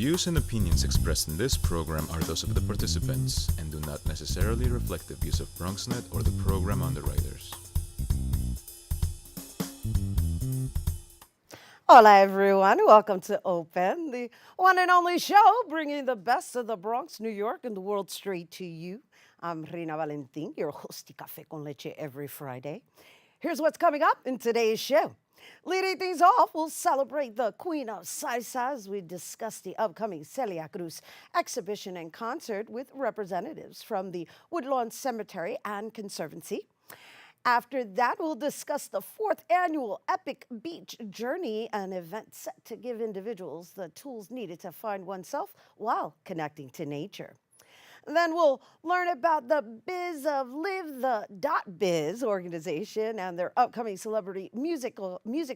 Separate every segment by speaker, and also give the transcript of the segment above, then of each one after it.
Speaker 1: views and opinions expressed in this program are those of the participants and do not necessarily reflect the views of BronxNet or the program underwriters.
Speaker 2: Hola everyone, welcome to Open, the one and only show bringing the best of the Bronx, New York, and the world straight to you. I'm Rhina Valentin, your host Café con Leche every Friday. Here's what's coming up in today's show. Leading things off, we'll celebrate the Queen of Salsa as we discuss the upcoming Celia Cruz exhibition and concert with representatives from the Woodlawn Cemetery and Conservancy. After that, we'll discuss the 4th annual E.P.I.C Beach Journey, an event set to give individuals the tools needed to find oneself while connecting to nature. Then we'll learn about the biz of LiveThe.Biz organization and their upcoming celebrity music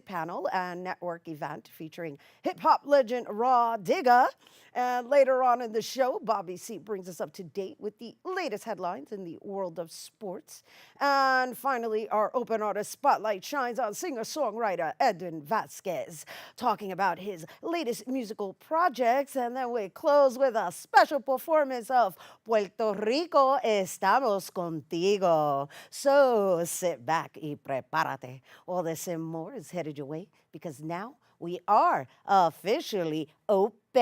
Speaker 2: panel and network event featuring hip-hop legend Rah Digga. And later on in the show, Bobby C brings us up to date with the latest headlines in the world of sports. And finally, our Open Artist Spotlight shines on singer-songwriter Edwin Vazquez, talking about his latest musical projects. And then we close with a special performance of Puerto Rico, estamos contigo. So sit back y prepárate. All this and more is headed your way because now we are officially open.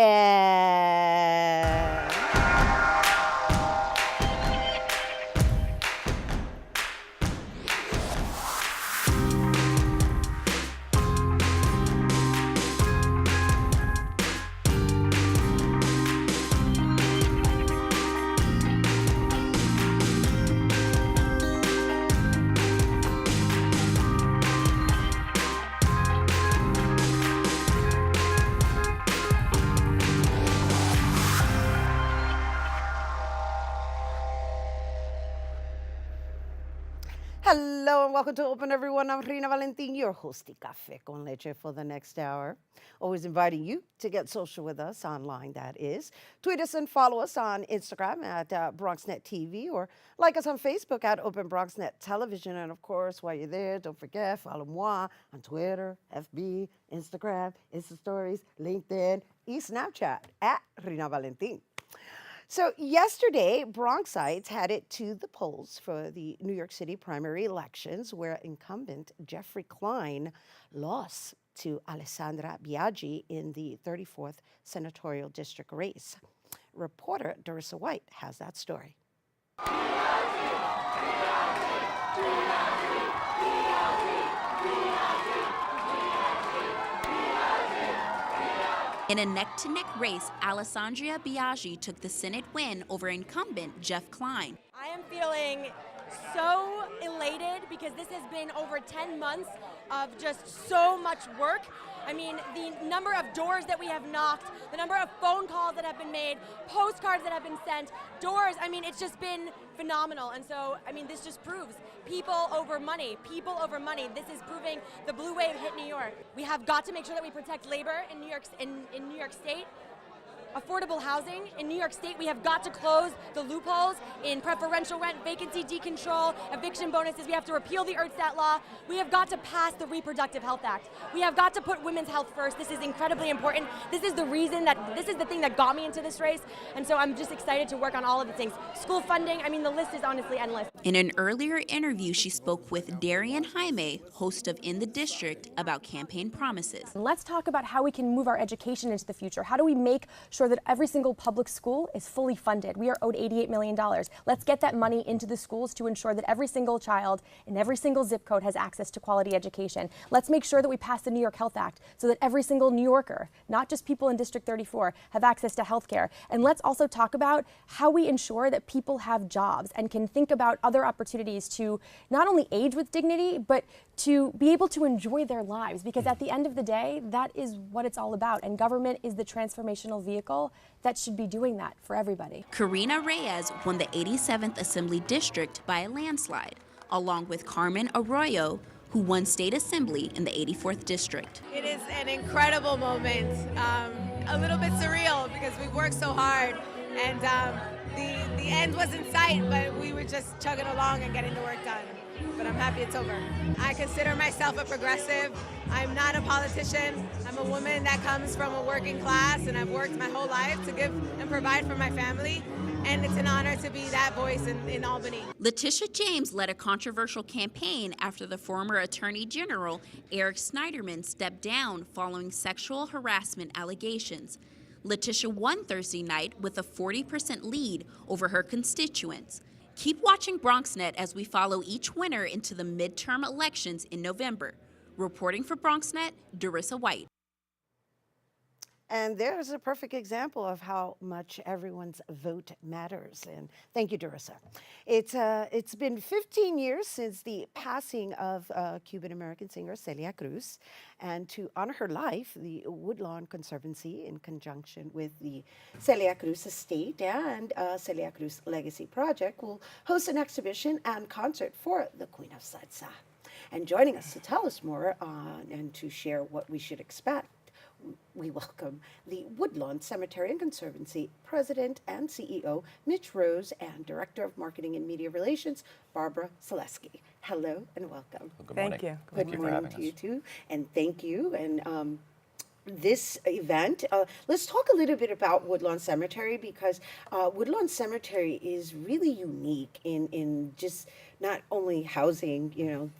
Speaker 2: Hello and welcome to Open, everyone. I'm Rhina Valentin, your host Café con Leche for the next hour. Always inviting you to get social with us online, that is. Tweet us and follow us on Instagram at BronxNet TV or like us on Facebook at Open BronxNet Television. And of course, while you're there, don't forget, follow moi on Twitter, FB, Instagram, Insta Stories, LinkedIn, and Snapchat at Rhina Valentin. So yesterday, Bronxites headed to the polls for the New York City primary elections, where incumbent Jeffrey Klein lost to Alessandra Biaggi in the 34th senatorial district race. Reporter Darissa White has that story.
Speaker 3: In a neck-to-neck race, Alessandra Biaggi took the Senate win over incumbent Jeff Klein.
Speaker 4: I am feeling so elated because this has been over 10 months of just so much work. I mean, the number of doors that we have knocked, the number of phone calls that have been made, postcards that have been sent, doors, I mean, it's just been phenomenal. And so, I mean, this just proves people over money, people over money. This is proving the blue wave hit New York. We have got to make sure that we protect labor in New York State. Affordable housing in New York State. We have got to close the loopholes in preferential rent, vacancy decontrol, eviction bonuses. We have to repeal the ERTSAT law. We have got to pass the Reproductive Health Act. We have got to put women's health first. This is incredibly important. This is the reason this is the thing that got me into this race. And so I'm just excited to work on all of the things. School funding, I mean, the list is honestly endless.
Speaker 3: In an earlier interview, she spoke with Darian Jaime, host of In the District, about campaign promises.
Speaker 5: Let's talk about how we can move our education into the future. How do we make sure that every single public school is fully funded? We are owed $88 million. Let's get that money into the schools to ensure that every single child in every single zip code has access to quality education. Let's make sure that we pass the New York Health Act so that every single New Yorker, not just people in District 34, have access to health care. And let's also talk about how we ensure that people have jobs and can think about other opportunities to not only age with dignity, but to be able to enjoy their lives. Because at the end of the day, that is what it's all about. And government is the transformational vehicle that should be doing that for everybody.
Speaker 3: Karina Reyes won the 87th Assembly District by a landslide, along with Carmen Arroyo, who won State Assembly in the 84th District.
Speaker 6: It is an incredible moment, a little bit surreal because we've worked so hard, and the the end was in sight, but we were just chugging along and getting the work done. But I'm happy it's over. I consider myself a progressive. I'm not a politician. I'm a woman that comes from a working class, and I've worked my whole life to give and provide for my family. And it's an honor to be that voice in Albany.
Speaker 3: Letitia James led a controversial campaign after the former Attorney General Eric Schneiderman stepped down following sexual harassment allegations. Letitia won Thursday night with a 40% lead over her constituents. Keep watching BronxNet as we follow each winner into the midterm elections in November. Reporting for BronxNet, Darissa White.
Speaker 2: And there's a perfect example of how much everyone's vote matters. And thank you, Darissa. It's been 15 years since the passing of Cuban-American singer Celia Cruz. And to honor her life, the Woodlawn Conservancy, in conjunction with the Celia Cruz Estate and Celia Cruz Legacy Project, will host an exhibition and concert for the Queen of Salsa. And joining us to tell us more and to share what we should expect, we welcome the Woodlawn Cemetery and Conservancy President and CEO, Mitch Rose, and Director of Marketing and Media Relations, Barbara Selesky. Hello and welcome.
Speaker 7: Well, good morning.
Speaker 5: Thank you.
Speaker 2: Good morning to you too, and thank you. And this event, let's talk a little bit about Woodlawn Cemetery, because Woodlawn Cemetery is really unique in just not only housing,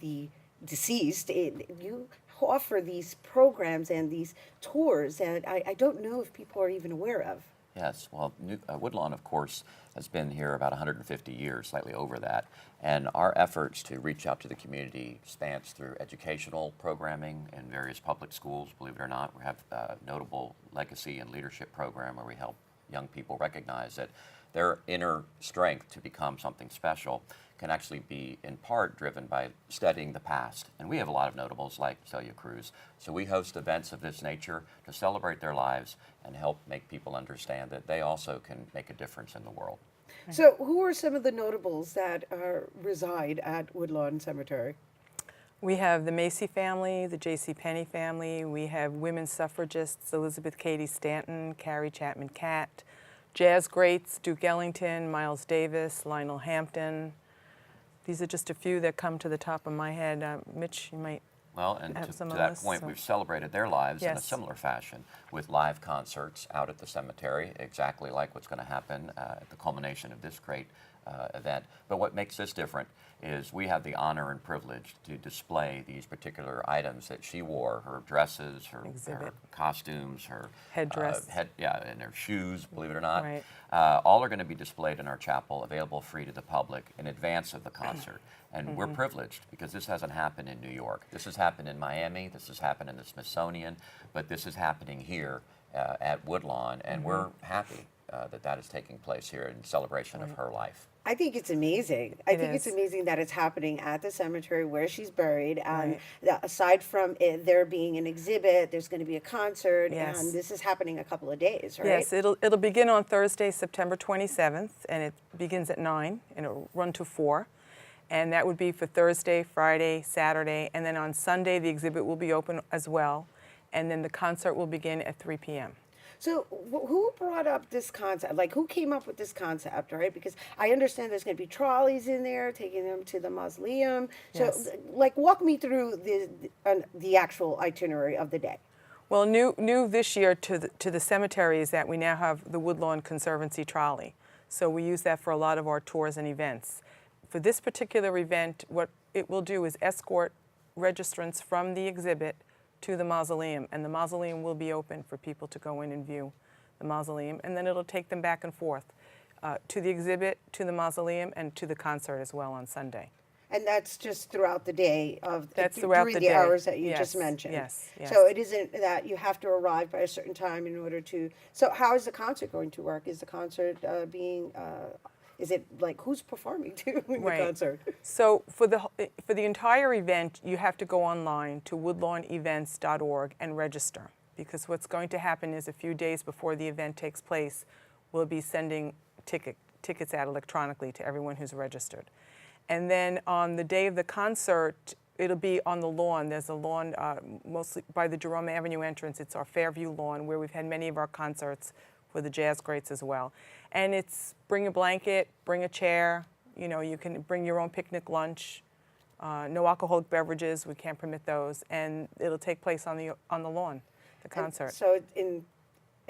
Speaker 2: the deceased. You offer these programs and these tours that I don't know if people are even aware of.
Speaker 7: Yes, well, Woodlawn, of course, has been here about 150 years, slightly over that. And our efforts to reach out to the community spans through educational programming in various public schools. Believe it or not, we have a notable legacy and leadership program where we help young people recognize that their inner strength to become something special can actually be in part driven by studying the past. And we have a lot of notables like Celia Cruz. So we host events of this nature to celebrate their lives and help make people understand that they also can make a difference in the world.
Speaker 2: So who are some of the notables that reside at Woodlawn Cemetery?
Speaker 8: We have the Macy family, the J.C. Penney family. We have women suffragists, Elizabeth Cady Stanton, Carrie Chapman Catt, jazz greats, Duke Ellington, Miles Davis, Lionel Hampton. These are just a few that come to the top of my head. Mitch, you might
Speaker 7: Well, and
Speaker 8: have
Speaker 7: to
Speaker 8: some of
Speaker 7: that
Speaker 8: those,
Speaker 7: point,
Speaker 8: so.
Speaker 7: we've celebrated their lives in a
Speaker 8: Yes.
Speaker 7: similar fashion with live concerts out at the cemetery, exactly like what's going to happen at the culmination of this great event. But what makes this different is we have the honor and privilege to display these particular items that she wore, her dresses, her costumes, her
Speaker 8: Headdress.
Speaker 7: and her shoes, believe it or not.
Speaker 8: Right.
Speaker 7: All are going to be displayed in our chapel, available free to the public in advance of the concert. And we're privileged because this hasn't happened in New York. This has happened in Miami, this has happened in the Smithsonian, but this is happening here at Woodlawn, and we're happy that is taking place here in celebration of her life.
Speaker 2: I think it's amazing. I think it's amazing that it's happening at the cemetery where she's buried. And aside from it, there being an exhibit, there's going to be a concert, and this is happening a couple of days, right?
Speaker 8: Yes, it'll begin on Thursday, September 27th, and it begins at 9, and it'll run to 4. And that would be for Thursday, Friday, Saturday, and then on Sunday the exhibit will be open as well, and then the concert will begin at 3 p.m.
Speaker 2: So who brought up this concept? Like, who came up with this concept, right? Because I understand there's going to be trolleys in there taking them to the mausoleum. So, like, walk me through the actual itinerary of the day.
Speaker 8: Well, new this year to the cemetery is that we now have the Woodlawn Conservancy trolley. So we use that for a lot of our tours and events. For this particular event, what it will do is escort registrants from the exhibit to the mausoleum, and the mausoleum will be open for people to go in and view the mausoleum, and then it'll take them back and forth to the exhibit, to the mausoleum, and to the concert as well on Sunday.
Speaker 2: And that's just throughout the day
Speaker 8: That's throughout the day.
Speaker 2: hours that you just mentioned.
Speaker 8: Yes.
Speaker 2: So it isn't that you have to arrive by a certain time in order to. So how is the concert going to work? Is the concert is it like who's performing too in the concert?
Speaker 8: So for the entire event, you have to go online to woodlawnevents.org and register, because what's going to happen is a few days before the event takes place, we'll be sending tickets out electronically to everyone who's registered. And then on the day of the concert, it'll be on the lawn. There's a lawn mostly by the Jerome Avenue entrance. It's our Fairview lawn where we've had many of our concerts for the jazz greats as well. And it's bring a blanket, bring a chair, you know, you can bring your own picnic lunch, no alcoholic beverages, we can't permit those, and it'll take place on the lawn, the concert.
Speaker 2: And so in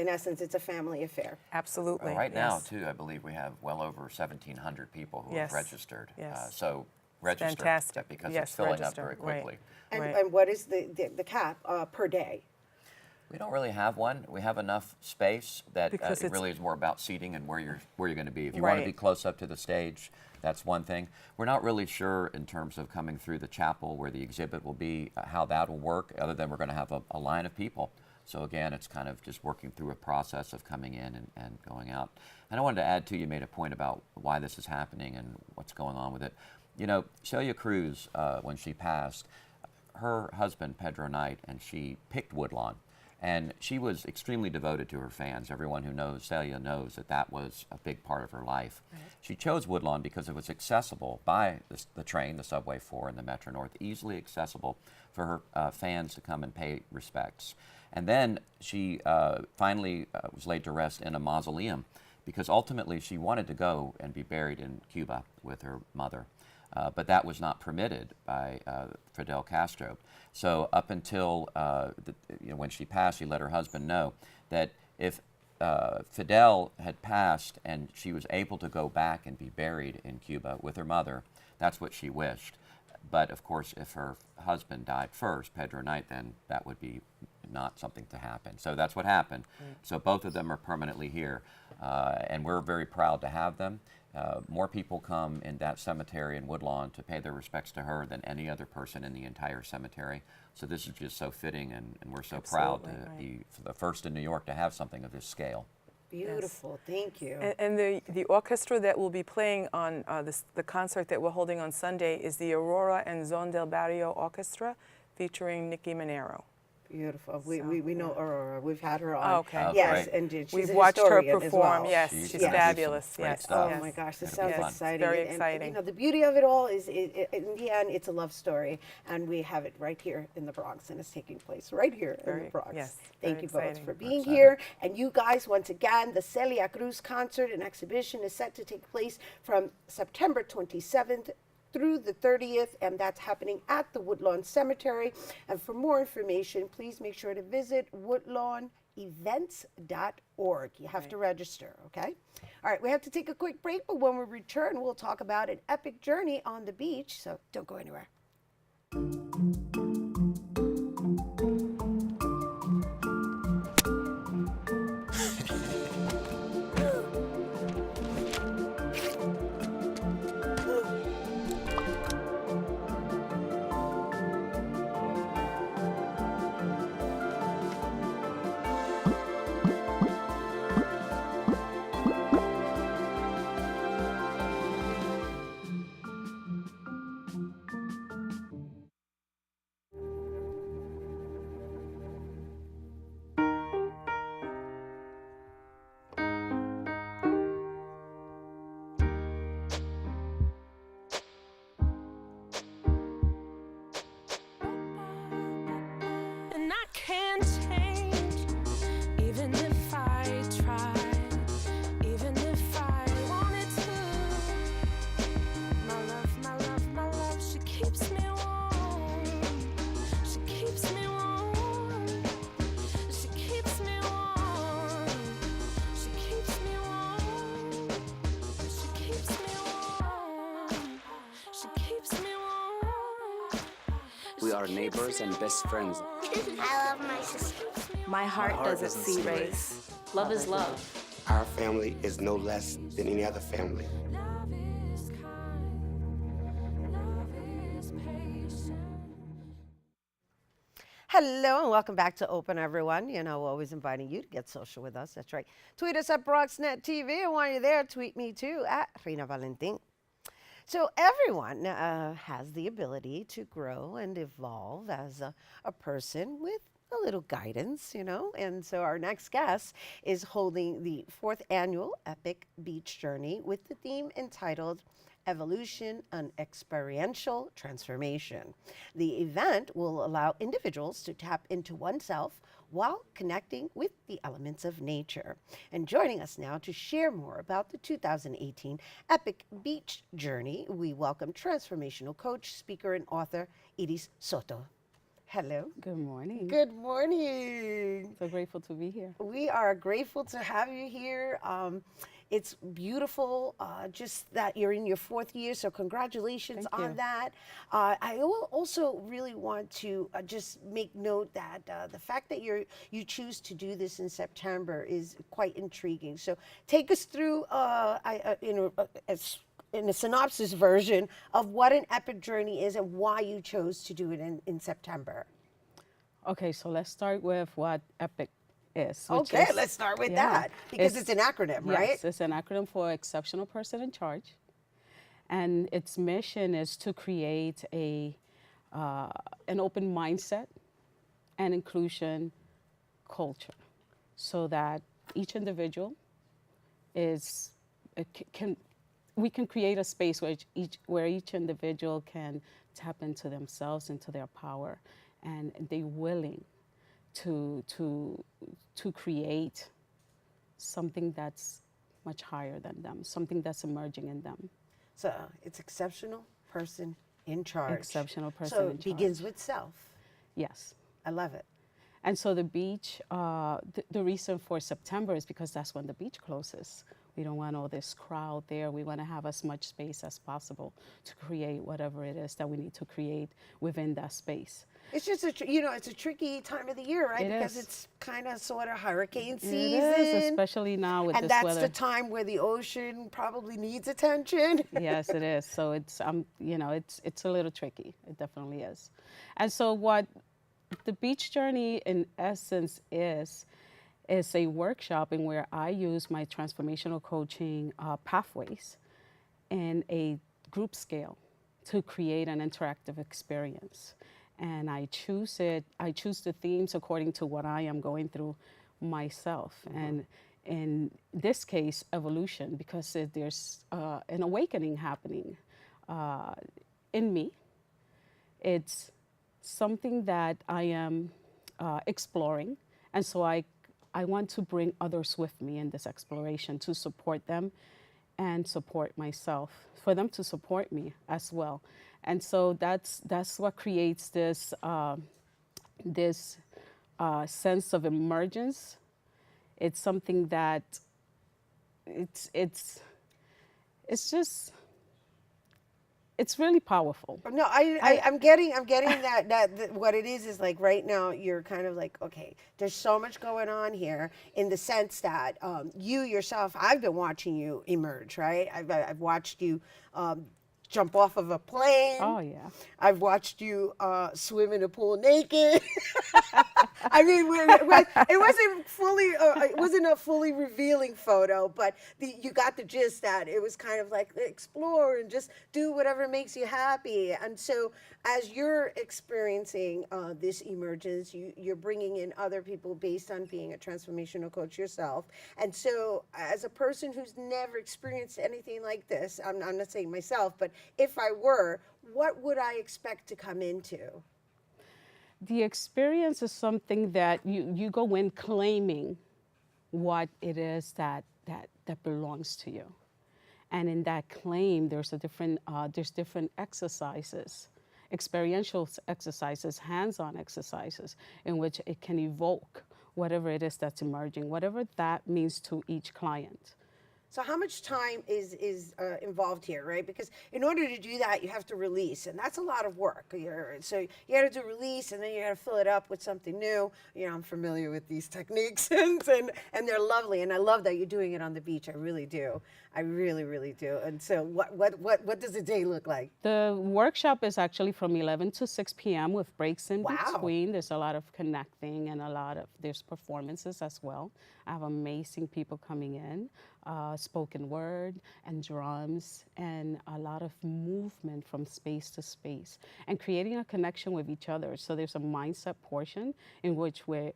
Speaker 2: essence, it's a family affair.
Speaker 8: Absolutely.
Speaker 7: Well, right now,
Speaker 8: yes.
Speaker 7: too, I believe we have well over 1,700 people who
Speaker 8: Yes.
Speaker 7: have registered.
Speaker 8: Yes.
Speaker 7: So register
Speaker 8: fantastic.
Speaker 7: because
Speaker 8: Yes,
Speaker 7: it's filling
Speaker 8: register.
Speaker 7: up very quickly.
Speaker 2: And,
Speaker 8: Right.
Speaker 2: and what is the cap per day?
Speaker 7: We don't really have one. We have enough space that
Speaker 8: Because
Speaker 7: it
Speaker 8: it's-
Speaker 7: really is more about seating and where you're going to be. If you want to
Speaker 8: Right.
Speaker 7: be close up to the stage, that's one thing. We're not really sure in terms of coming through the chapel where the exhibit will be, how that will work, other than we're going to have a line of people. So again, it's kind of just working through a process of coming in and going out. And I wanted to add too, you made a point about why this is happening and what's going on with it. You know, Celia Cruz, when she passed, her husband, Pedro Knight, and she picked Woodlawn. And she was extremely devoted to her fans. Everyone who knows Celia knows that that was a big part of her life. Right. She chose Woodlawn because it was accessible by the train, the Subway 4 and the Metro North, easily accessible for her fans to come and pay respects. And then she finally was laid to rest in a mausoleum because ultimately she wanted to go and be buried in Cuba with her mother. But that was not permitted by Fidel Castro. So up until when she passed, she let her husband know that if Fidel had passed and she was able to go back and be buried in Cuba with her mother, that's what she wished. But of course, if her husband died first, Pedro Knight, then that would be not something to happen. So that's what happened. So both of them are permanently here, and we're very proud to have them. More people come in that cemetery in Woodlawn to pay their respects to her than any other person in the entire cemetery. So this is just so fitting, and we're so proud to be the first in New York to have something of this scale.
Speaker 2: Beautiful, thank you.
Speaker 8: And the orchestra that will be playing on the concert that we're holding on Sunday is the Aurora and Zon del Barrio Orchestra, featuring Nicky Manero.
Speaker 2: Beautiful. We know Aurora. We've had her on.
Speaker 8: Oh, okay.
Speaker 2: Yes,
Speaker 7: great.
Speaker 2: and she's
Speaker 8: We've
Speaker 2: a
Speaker 8: watched her
Speaker 2: historian as
Speaker 8: perform.
Speaker 2: well.
Speaker 8: Yes,
Speaker 7: She's
Speaker 8: she's
Speaker 7: gonna do some
Speaker 8: fabulous.
Speaker 7: great
Speaker 8: Yes.
Speaker 7: stuff.
Speaker 2: Oh my gosh, this
Speaker 7: It'll be
Speaker 2: sounds
Speaker 7: fun.
Speaker 2: exciting.
Speaker 8: Very
Speaker 2: And,
Speaker 8: exciting.
Speaker 2: you know, the beauty of it all is, in the end, it's a love story, and we have it right here in the Bronx, and it's taking place right here in the Bronx.
Speaker 8: yes,
Speaker 2: Thank
Speaker 8: very
Speaker 2: you both
Speaker 8: exciting.
Speaker 2: for being here, and you guys, once again, the Celia Cruz concert and exhibition is set to take place from September 27th through the 30th, and that's happening at the Woodlawn Cemetery. And for more information, please make sure to visit woodlawnevents.org. You have to register, okay? All right, we have to take a quick break, but when we return, we'll talk about an epic journey on the beach, so don't go anywhere.
Speaker 9: And I can't change, even if I tried, even if I wanted to. My love, my love, my love, she keeps me warm. She keeps me warm. She keeps me warm. She keeps me warm. She keeps me warm. She keeps me warm.
Speaker 10: We are neighbors and best friends.
Speaker 11: I love my sister.
Speaker 12: My heart doesn't see race. Love is love.
Speaker 13: Our family is no less than any other family.
Speaker 9: Love is kind. Love is patient.
Speaker 2: Hello and welcome back to Open, everyone. You know, always inviting you to get social with us. That's right. Tweet us at BronxNet TV, and while you're there, tweet me too at Rhina Valentin. So everyone has the ability to grow and evolve as a person with a little guidance, you know. And so our next guest is holding the 4th annual E.P.I.C Beach Journey with the theme entitled Evolution and Experiential Transformation. The event will allow individuals to tap into oneself, while connecting with the elements of nature. And joining us now to share more about the 2018 E.P.I.C Beach Journey, we welcome transformational coach, speaker, and author Iris Soto. Hello.
Speaker 14: Good morning.
Speaker 2: Good morning.
Speaker 14: So grateful to be here.
Speaker 2: We are grateful to have you here. It's beautiful just that you're in your 4th year, so congratulations on that. I will also really want to just make note that the fact that you choose to do this in September is quite intriguing. So take us through in a synopsis version of what an E.P.I.C journey is and why you chose to do it in September.
Speaker 14: Okay, so let's start with what E.P.I.C is.
Speaker 2: Okay, let's start with that, because it's an acronym, right?
Speaker 14: Yes, it's an acronym for Exceptional Person in Charge. And its mission is to create an open mindset and inclusion culture so that each individual we can create a space where each individual can tap into themselves, into their power, and they're willing to create something that's much higher than them, something that's emerging in them.
Speaker 2: So it's exceptional person in charge.
Speaker 14: Exceptional person in charge.
Speaker 2: So it begins with self.
Speaker 14: Yes.
Speaker 2: I love it.
Speaker 14: And so the beach, the reason for September is because that's when the beach closes. We don't want all this crowd there. We want to have as much space as possible to create whatever it is that we need to create within that space.
Speaker 2: It's just it's a tricky time of the year, right? Because it's kind of sort of hurricane season.
Speaker 14: It is, especially now with this weather.
Speaker 2: And that's the time where the ocean probably needs attention.
Speaker 14: Yes, it is. So it's it's a little tricky. It definitely is. And so what the beach journey in essence is a workshop in where I use my transformational coaching pathways in a group scale to create an interactive experience. And I choose the themes according to what I am going through myself. Mm-hmm. And in this case, evolution, because there's an awakening happening in me. It's something that I am exploring. And so I want to bring others with me in this exploration to support them and support myself, for them to support me as well. And so that's what creates this sense of emergence. It's something that it's really powerful.
Speaker 2: No, I'm getting that what it is like right now you're kind of like, okay, there's so much going on here in the sense that you yourself, I've been watching you emerge, right? I've watched you jump off of a plane.
Speaker 14: Oh yeah.
Speaker 2: I've watched you swim in a pool naked. I mean, it wasn't a fully revealing photo, but you got the gist that it was kind of like explore and just do whatever makes you happy. And so as you're experiencing this emergence, you're bringing in other people based on being a transformational coach yourself. And so as a person who's never experienced anything like this, I'm not saying myself, but if I were, what would I expect to come into?
Speaker 14: The experience is something that you go in claiming what it is that belongs to you. And in that claim, there's different exercises, experiential exercises, hands-on exercises, in which it can evoke whatever it is that's emerging, whatever that means to each client.
Speaker 2: So how much time is involved here, right? Because in order to do that, you have to release, and that's a lot of work. So you got to do release, and then you got to fill it up with something new. You know, I'm familiar with these techniques, and they're lovely, and I love that you're doing it on the beach. I really do. I really, really do. And so what does a day look like?
Speaker 14: The workshop is actually from 11 to 6 p.m. with breaks in between. There's a lot of connecting and there's performances as well. I have amazing people coming in, spoken word and drums, and a lot of movement from space to space and creating a connection with each other. So there's a mindset portion in which we're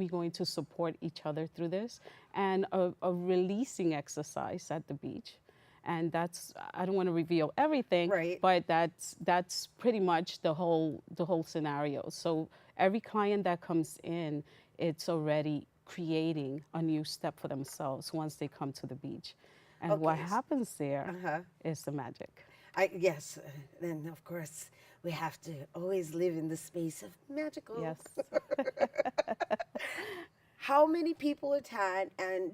Speaker 14: going to support each other through this, and a releasing exercise at the beach. And that's, I don't want to reveal everything,
Speaker 2: right,
Speaker 14: but that's pretty much the whole scenario. So every client that comes in it's already creating a new step for themselves once they come to the beach. And what
Speaker 2: Okay,
Speaker 14: happens there is the magic.
Speaker 2: Yes, and of course, we have to always live in the space of magical.
Speaker 14: Yes.
Speaker 2: How many people attend, and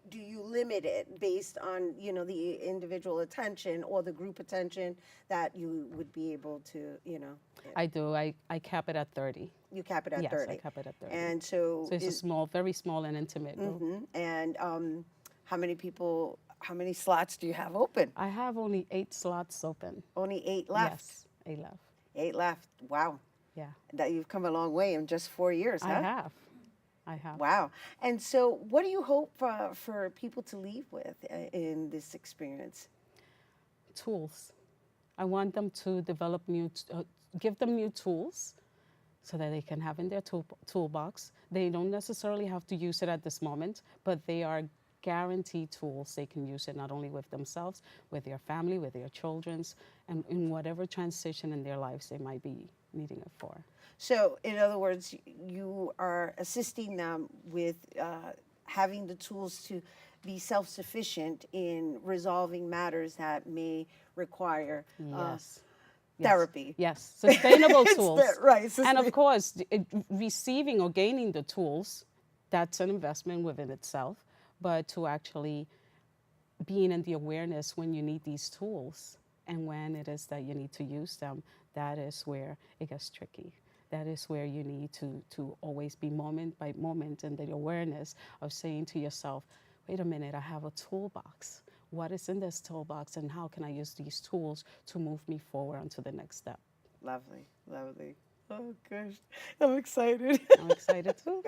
Speaker 2: do you limit it based on, you know, the individual attention or the group attention that you would be able to, you know?
Speaker 14: I do. I cap it at 30.
Speaker 2: You cap it at
Speaker 14: Yes,
Speaker 2: 30.
Speaker 14: I cap it at 30.
Speaker 2: And so,
Speaker 14: So it's a small, very small and intimate group.
Speaker 2: And how many people, how many slots do you have open?
Speaker 14: I have only 8 slots open.
Speaker 2: Only 8 left?
Speaker 14: Yes, 8 left.
Speaker 2: 8 left. Wow.
Speaker 14: Yeah.
Speaker 2: That you've come a long way in just 4 years, huh?
Speaker 14: I have.
Speaker 2: Wow. And so, what do you hope for people to leave with in this experience?
Speaker 14: Tools. I want them to develop give them new tools so that they can have in their toolbox. They don't necessarily have to use it at this moment, but they are guaranteed tools. They can use it not only with themselves, with their family, with their children, and in whatever transition in their lives they might be needing it for.
Speaker 2: So, in other words, you are assisting them with having the tools to be self-sufficient in resolving matters that may require therapy.
Speaker 14: Yes, sustainable tools.
Speaker 2: Right.
Speaker 14: And of course, receiving or gaining the tools, that's an investment within itself. But to actually being in the awareness when you need these tools and when it is that you need to use them, that is where it gets tricky. That is where you need to always be moment by moment in the awareness of saying to yourself, wait a minute, I have a toolbox. What is in this toolbox and how can I use these tools to move me forward onto the next step?
Speaker 2: Lovely, lovely. Oh gosh, I'm excited.
Speaker 14: I'm excited too.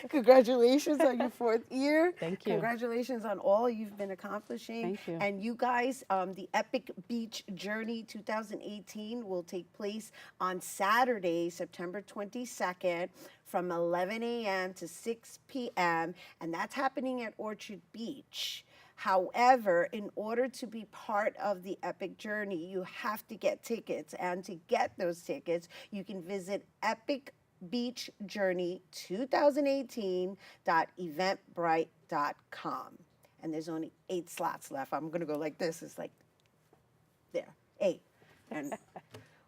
Speaker 2: Congratulations on your 4th year.
Speaker 14: Thank you.
Speaker 2: Congratulations on all you've been accomplishing.
Speaker 14: Thank you.
Speaker 2: And you guys, the E.P.I.C Beach Journey 2018 will take place on Saturday, September 22nd from 11 a.m. to 6 p.m. And that's happening at Orchard Beach. However, in order to be part of the E.P.I.C Journey, you have to get tickets. And to get those tickets, you can visit E.P.I.C Beach Journey 2018.eventbrite.com. And there's only 8 slots left. I'm going to go like this. It's like, there, 8. And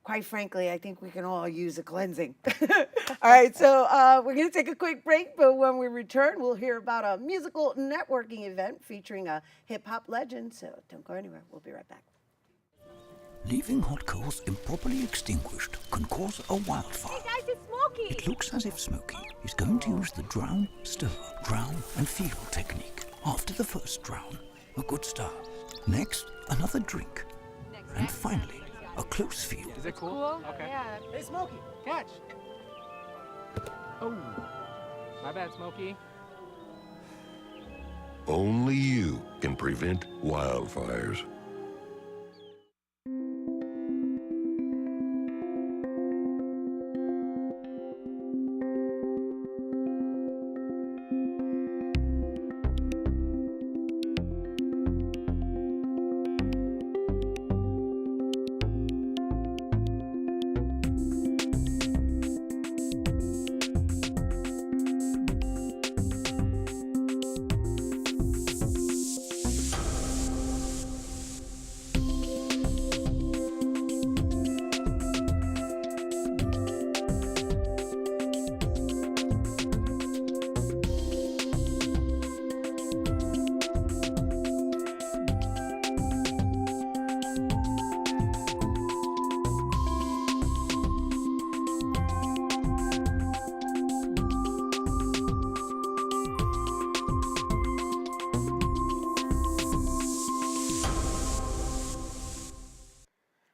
Speaker 2: quite frankly, I think we can all use a cleansing. All right, so we're going to take a quick break, but when we return, we'll hear about a musical networking event featuring a hip-hop legend, so don't go anywhere. We'll be right back.
Speaker 15: Leaving hot coals improperly extinguished can cause a wildfire.
Speaker 4: Hey guys, it's Smokey!
Speaker 15: It looks as if Smokey is going to use the drown, stir, drown, and feel technique. After the first drown, a good start. Next, another drink. And finally, a close feel.
Speaker 16: Is it cool? Okay.
Speaker 4: Yeah.
Speaker 16: Hey, Smokey, catch! Oh, my bad, Smokey.
Speaker 17: Only you can prevent wildfires.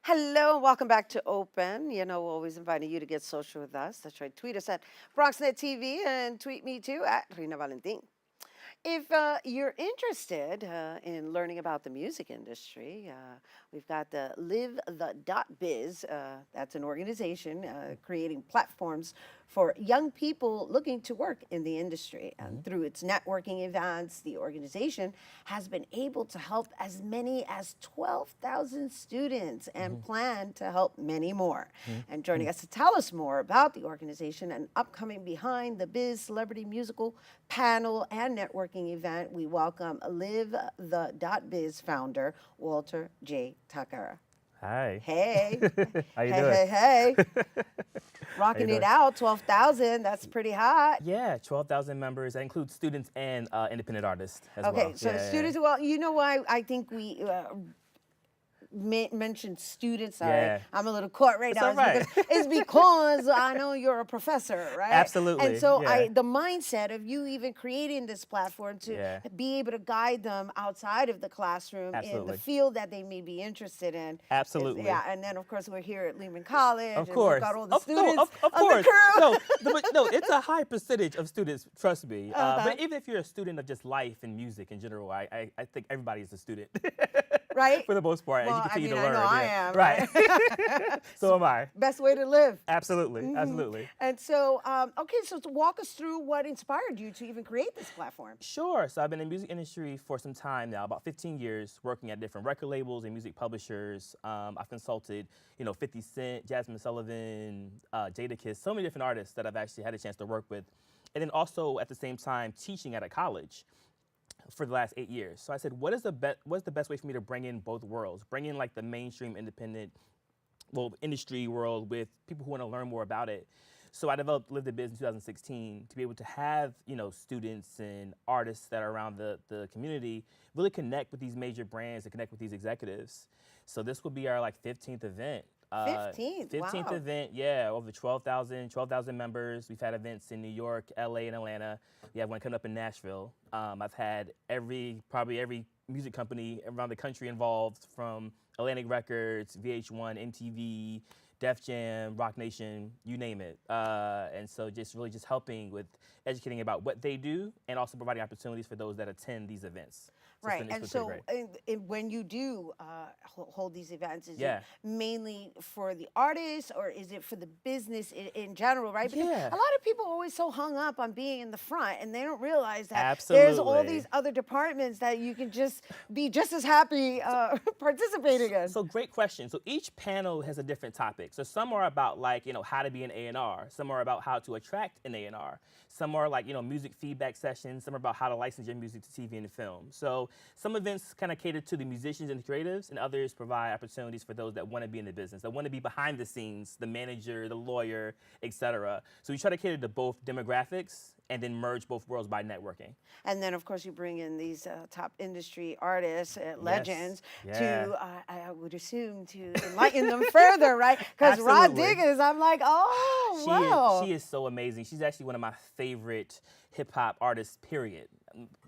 Speaker 2: Hello, welcome back to Open. You know, we're always inviting you to get social with us. That's right. Tweet us at BronxNet TV and tweet me too at Rhina Valentin. If you're interested in learning about the music industry, we've got the LiveThe.Biz. That's an organization creating platforms for young people looking to work in the industry. And through its networking events, the organization has been able to help as many as 12,000 students and plan to help many more. And joining us to tell us more about the organization and upcoming Behind the Biz Celebrity Musical panel and networking event, we welcome LiveThe.Biz founder, Walter J. Tucker.
Speaker 18: Hi.
Speaker 2: Hey.
Speaker 18: How you
Speaker 2: hey,
Speaker 18: doing?
Speaker 2: hey, hey. Rocking
Speaker 18: you
Speaker 2: it
Speaker 18: doing?
Speaker 2: out, 12,000, that's pretty hot.
Speaker 18: Yeah, 12,000 members. That includes students and independent artists as well.
Speaker 2: Okay, so
Speaker 18: Yeah,
Speaker 2: students, well, you know why I think we mentioned students. Sorry,
Speaker 18: Yeah.
Speaker 2: I'm a little caught right
Speaker 18: It's
Speaker 2: now.
Speaker 18: all right.
Speaker 2: It's because I know you're a professor, right?
Speaker 18: Absolutely,
Speaker 2: And so
Speaker 18: yeah.
Speaker 2: the mindset of you even creating this platform to
Speaker 18: Yeah.
Speaker 2: be able to guide them outside of the classroom in
Speaker 18: Absolutely.
Speaker 2: the field that they may be interested in. is-
Speaker 18: Absolutely.
Speaker 2: yeah, and then of course we're here at Lehman College.
Speaker 18: Of
Speaker 2: and
Speaker 18: course.
Speaker 2: we've got all the
Speaker 18: Of
Speaker 2: students
Speaker 18: of
Speaker 2: the
Speaker 18: course.
Speaker 2: crew.
Speaker 18: No, it's a high percentage of students, trust me.
Speaker 2: Uh-huh.
Speaker 18: But even if you're a student of just life and music in general, I think everybody is a student.
Speaker 2: Right?
Speaker 18: For the most part,
Speaker 2: Well,
Speaker 18: as you continue
Speaker 2: I mean,
Speaker 18: to
Speaker 2: I
Speaker 18: learn.
Speaker 2: know I
Speaker 18: yeah.
Speaker 2: am,
Speaker 18: Right. So am I.
Speaker 2: Best way to live.
Speaker 18: Absolutely. Absolutely.
Speaker 2: And so, okay, so to walk us through what inspired you to even create this platform.
Speaker 18: Sure. So I've been in the music industry for some time now, about 15 years, working at different record labels and music publishers. I've consulted, 50 Cent, Jasmine Sullivan, Jadakiss, so many different artists that I've actually had a chance to work with. And then also at the same time teaching at a college for the last 8 years. So I said, what's the best way for me to bring in both worlds? Bring in like the mainstream independent, industry world with people who want to learn more about it. So I developed LiveThe.Biz in 2016 to be able to have, students and artists that are around the community really connect with these major brands and connect with these executives. So this will be our 15th event.
Speaker 2: 15th,
Speaker 18: 15th
Speaker 2: wow.
Speaker 18: event, yeah, over 12,000 members. We've had events in New York, LA, and Atlanta. We have one coming up in Nashville. I've had probably every music company around the country involved, from Atlantic Records, VH1, MTV, Def Jam, Rock Nation, you name it. And so just really just helping with educating about what they do and also providing opportunities for those that attend these events. So
Speaker 2: Right,
Speaker 18: it's
Speaker 2: and
Speaker 18: been
Speaker 2: so
Speaker 18: great.
Speaker 2: when you do hold these events, is
Speaker 18: Yeah.
Speaker 2: it mainly for the artists or is it for the business in general, right? Because
Speaker 18: Yeah.
Speaker 2: a lot of people are always so hung up on being in the front and they don't realize that there's all
Speaker 18: Absolutely.
Speaker 2: these other departments that you can just be just as happy participating in.
Speaker 18: So great question. So each panel has a different topic. So some are about how to be an A&R. Some are about how to attract an A&R. Some are music feedback sessions. Some are about how to license your music to TV and film. So some events kind of cater to the musicians and the creatives, and others provide opportunities for those that want to be in the business, that want to be behind the scenes, the manager, the lawyer, etc. So we try to cater to both demographics and then merge both worlds by networking.
Speaker 2: And then, of course, you bring in these top industry artists, legends,
Speaker 18: Yeah.
Speaker 2: to, I would assume, to enlighten them further, right? Because Rah
Speaker 18: Absolutely.
Speaker 2: Digga, I'm like, oh, wow.
Speaker 18: She is so amazing. She's actually one of my favorite hip-hop artists, period.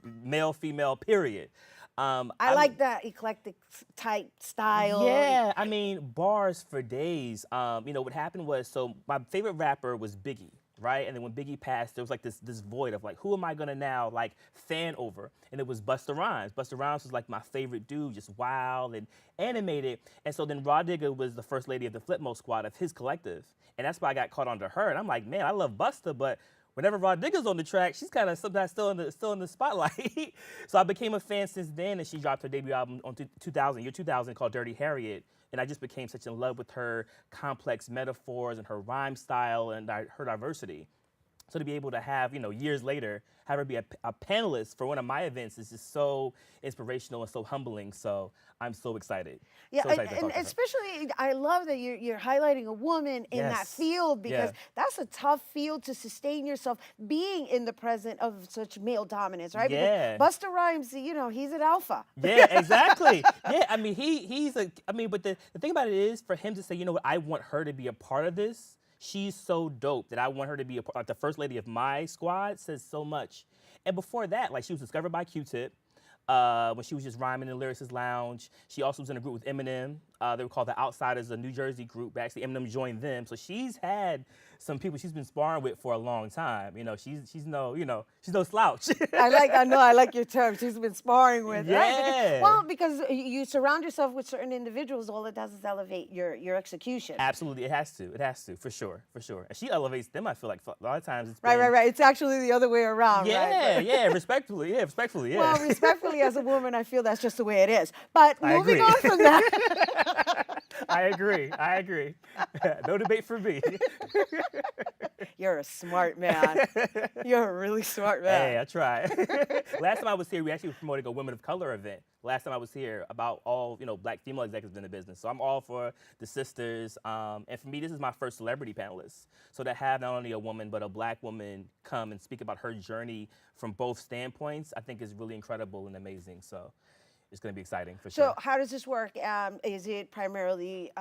Speaker 18: Male, female, period.
Speaker 2: I like that eclectic type style.
Speaker 18: Yeah, I mean, bars for days. What happened was, so my favorite rapper was Biggie, right? And then when Biggie passed, there was this void of who am I gonna now fan over? And it was Busta Rhymes. Busta Rhymes was my favorite dude, just wild and animated. And so then Rah Digga was the first lady of the Flipmo squad of his collective. And that's why I got caught onto her. And I'm like, man, I love Busta, but whenever Rah Digga's on the track, she's kind of sometimes still in the spotlight. So I became a fan since then, and she dropped her debut album on 2000 called Dirty Harriet. And I just became such in love with her complex metaphors and her rhyme style and her diversity. So to be able to have, years later, have her be a panelist for one of my events is just so inspirational and so humbling. So I'm so excited.
Speaker 2: Yeah,
Speaker 18: So excited to
Speaker 2: and
Speaker 18: talk to her.
Speaker 2: especially, I love that you're highlighting a woman in that
Speaker 18: Yes.
Speaker 2: field because
Speaker 18: Yeah.
Speaker 2: that's a tough field to sustain yourself being in the present of such male dominance, right?
Speaker 18: Yeah.
Speaker 2: Because Busta Rhymes, he's an alpha.
Speaker 18: Yeah, exactly. Yeah, I mean, but the thing about it is for him to say, you know what, I want her to be a part of this. She's so dope that I want her to be the first lady of my squad says so much. And before that, she was discovered by Q-Tip. when she was just rhyming in Lyricist Lounge. She also was in a group with Eminem. They were called the Outsiders, a New Jersey group. But actually, Eminem joined them. So she's had some people she's been sparring with for a long time. You know, she's no slouch.
Speaker 2: I like your term. She's been sparring with.
Speaker 18: Yeah.
Speaker 2: Right? Well, because you surround yourself with certain individuals, all it does is elevate your execution.
Speaker 18: Absolutely, it has to, for sure. And she elevates them. I feel like a lot of times it's
Speaker 2: right. It's actually the other way around.
Speaker 18: Yeah,
Speaker 2: right?
Speaker 18: yeah, respectfully, yeah.
Speaker 2: Well, respectfully, as a woman, I feel that's just the way it is. But moving on from that.
Speaker 18: I agree. No debate for me.
Speaker 2: You're a smart man. You're a really smart man.
Speaker 18: Hey, I try. Last time I was here, we actually were promoting a Women of Color event. Last time I was here, about all Black female executives in the business. So I'm all for the sisters. And for me, this is my first celebrity panelist. So to have not only a woman but a Black woman come and speak about her journey from both standpoints, I think is really incredible and amazing. So it's going to be exciting for sure.
Speaker 2: So how does this work? Is it primarily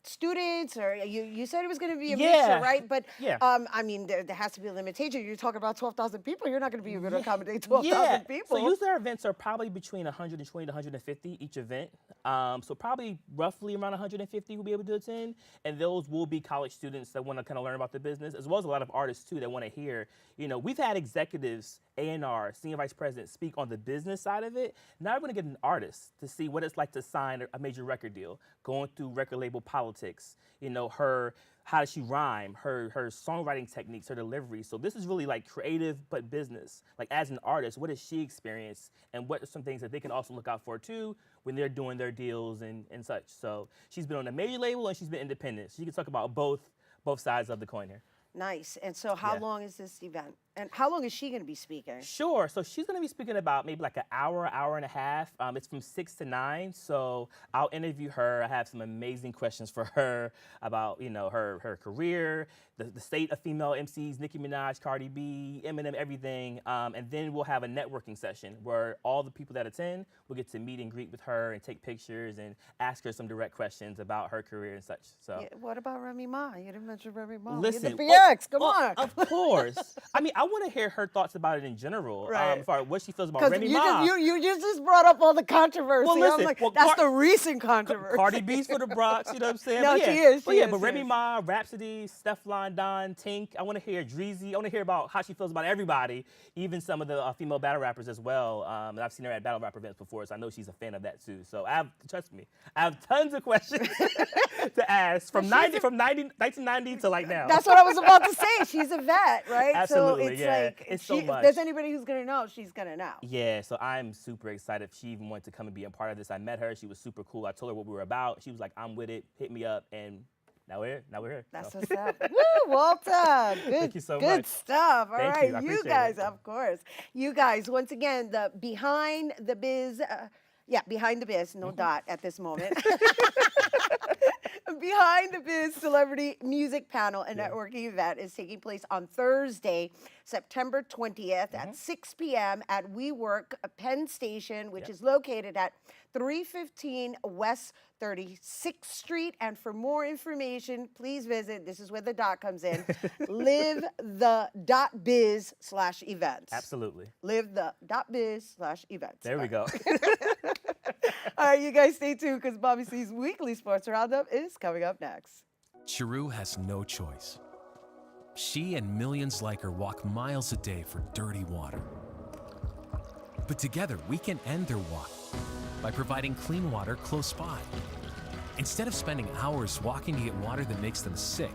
Speaker 2: students, or you said it was going to be a mixture, right? But I mean, there has to be a limitation. You're talking about 12,000 people. You're not going to be able to accommodate 12,000 people.
Speaker 18: So usually our events are probably between 120 to 150 each event. So probably roughly around 150 will be able to attend, and those will be college students that want to kind of learn about the business, as well as a lot of artists too that want to hear. We've had executives, A&R, senior vice presidents speak on the business side of it. Now we're going to get an artist to see what it's like to sign a major record deal, going through record label politics, how does she rhyme, her songwriting techniques, her delivery. So this is really like creative but business. Like as an artist, what has she experienced, and what are some things that they can also look out for too when they're doing their deals and such. So she's been on a major label and she's been independent. So you can talk about both sides of the coin here.
Speaker 2: Nice. And so how long is this event? And how long is she going to be speaking?
Speaker 18: Sure. So she's going to be speaking about maybe like an hour and a half. It's from 6 to 9. So I'll interview her. I have some amazing questions for her about, her career, the state of female MCs, Nicki Minaj, Cardi B, Eminem, everything. And then we'll have a networking session where all the people that attend will get to meet and greet with her and take pictures and ask her some direct questions about her career and such. So
Speaker 2: what about Remy Ma? You didn't mention Remy Ma.
Speaker 18: Listen,
Speaker 2: the PX, come on.
Speaker 18: Of course. I mean, I want to hear her thoughts about it in general.
Speaker 2: Right.
Speaker 18: As far as what she feels about Remy Ma.
Speaker 2: You just brought up all the controversy.
Speaker 18: Well, listen,
Speaker 2: I'm like, that's the recent controversy.
Speaker 18: Cardi B's for the Bronx, you know what I'm saying?
Speaker 2: No,
Speaker 18: but
Speaker 2: she is.
Speaker 18: But Remy Ma, Rhapsody, Stefflon Don, Tink. I want to hear Dreezy. I want to hear about how she feels about everybody, even some of the female battle rappers as well. And I've seen her at battle rapper events before, so I know she's a fan of that too. So trust me, I have tons of questions to ask from 1990 to like now.
Speaker 2: That's what I was about to say. She's a vet, right?
Speaker 18: Absolutely,
Speaker 2: so it's
Speaker 18: like, it's so much.
Speaker 2: If there's anybody who's gonna know, she's gonna know.
Speaker 18: Yeah, so I'm super excited. She even wanted to come and be a part of this. I met her. She was super cool. I told her what we were about. She was like, I'm with it. Hit me up. And now we're here.
Speaker 2: That's what's up. Woo, Walter. Good,
Speaker 18: Thank you so much.
Speaker 2: Good stuff. All
Speaker 18: Thank
Speaker 2: right,
Speaker 18: you.
Speaker 2: you guys, of course. You guys, once again, the Behind the Biz, Behind the Biz, no dot at this moment. Behind the Biz Celebrity Music Panel and Networking event is taking place on Thursday, September 20th at 6 p.m. at WeWork Penn Station, which is located at 315 West 36th Street. And for more information, please visit, this is where the dot comes in, LiveThe.Biz/events.
Speaker 18: Absolutely.
Speaker 2: LiveThe.Biz/events.
Speaker 18: There we go.
Speaker 2: All right, you guys stay tuned because Bobby C's weekly sports roundup is coming up next.
Speaker 19: Chiru has no choice. She and millions like her walk miles a day for dirty water. But together, we can end their walk by providing clean water close by. Instead of spending hours walking to get water that makes them sick,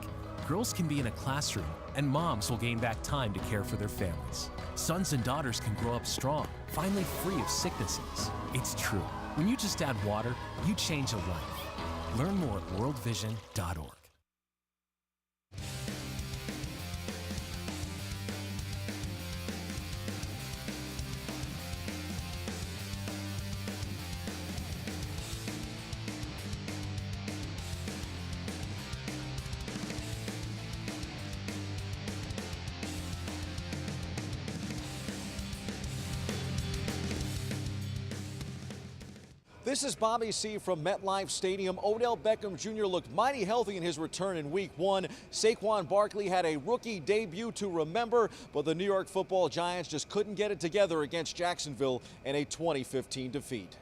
Speaker 19: girls can be in a classroom and moms will gain back time to care for their families. Sons and daughters can grow up strong, finally free of sicknesses. It's true. When you just add water, you change a life. Learn more at worldvision.org.
Speaker 20: This is Bobby C. from MetLife Stadium. Odell Beckham Jr. looked mighty healthy in his return in Week 1. Saquon Barkley had a rookie debut to remember, but the New York Football Giants just couldn't get it together against Jacksonville in a 2015 defeat.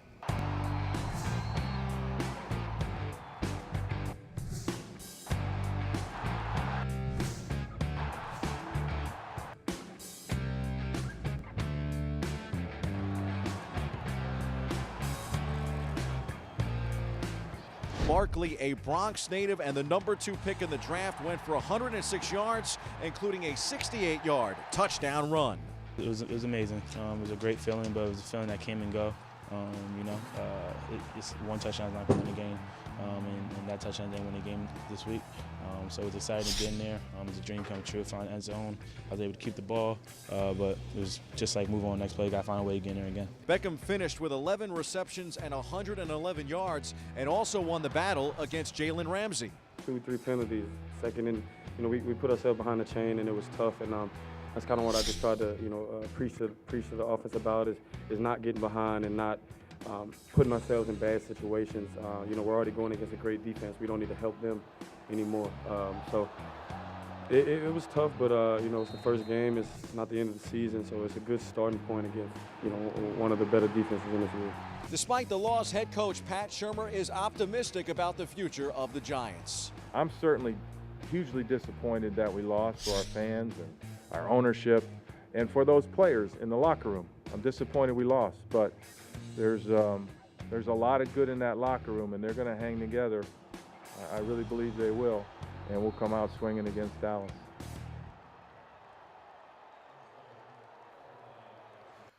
Speaker 20: Barkley, a Bronx native and the #2 pick in the draft, went for 106 yards, including a 68-yard touchdown run.
Speaker 21: It was amazing. It was a great feeling, but it was a feeling that came and go. It's one touchdown is not going to win the game, and that touchdown didn't win the game this week. So it was exciting to get in there. It was a dream come true, find end zone. I was able to keep the ball, but it was just like move on next play. Got to find a way to get in there again.
Speaker 20: Beckham finished with 11 receptions and 111 yards, and also won the battle against Jalen Ramsey.
Speaker 22: 2-3 penalties, second, and we put ourselves behind the chain, and it was tough. And that's kind of what I just tried to preach to the offense about is not getting behind and not putting ourselves in bad situations. We're already going against a great defense. We don't need to help them anymore. So it was tough, but it's the first game. It's not the end of the season, so it's a good starting point against one of the better defenses in this league.
Speaker 20: Despite the loss, head coach Pat Shurmur is optimistic about the future of the Giants.
Speaker 23: I'm certainly hugely disappointed that we lost for our fans and our ownership and for those players in the locker room. I'm disappointed we lost, but there's a lot of good in that locker room, and they're going to hang together. I really believe they will, and we'll come out swinging against Dallas.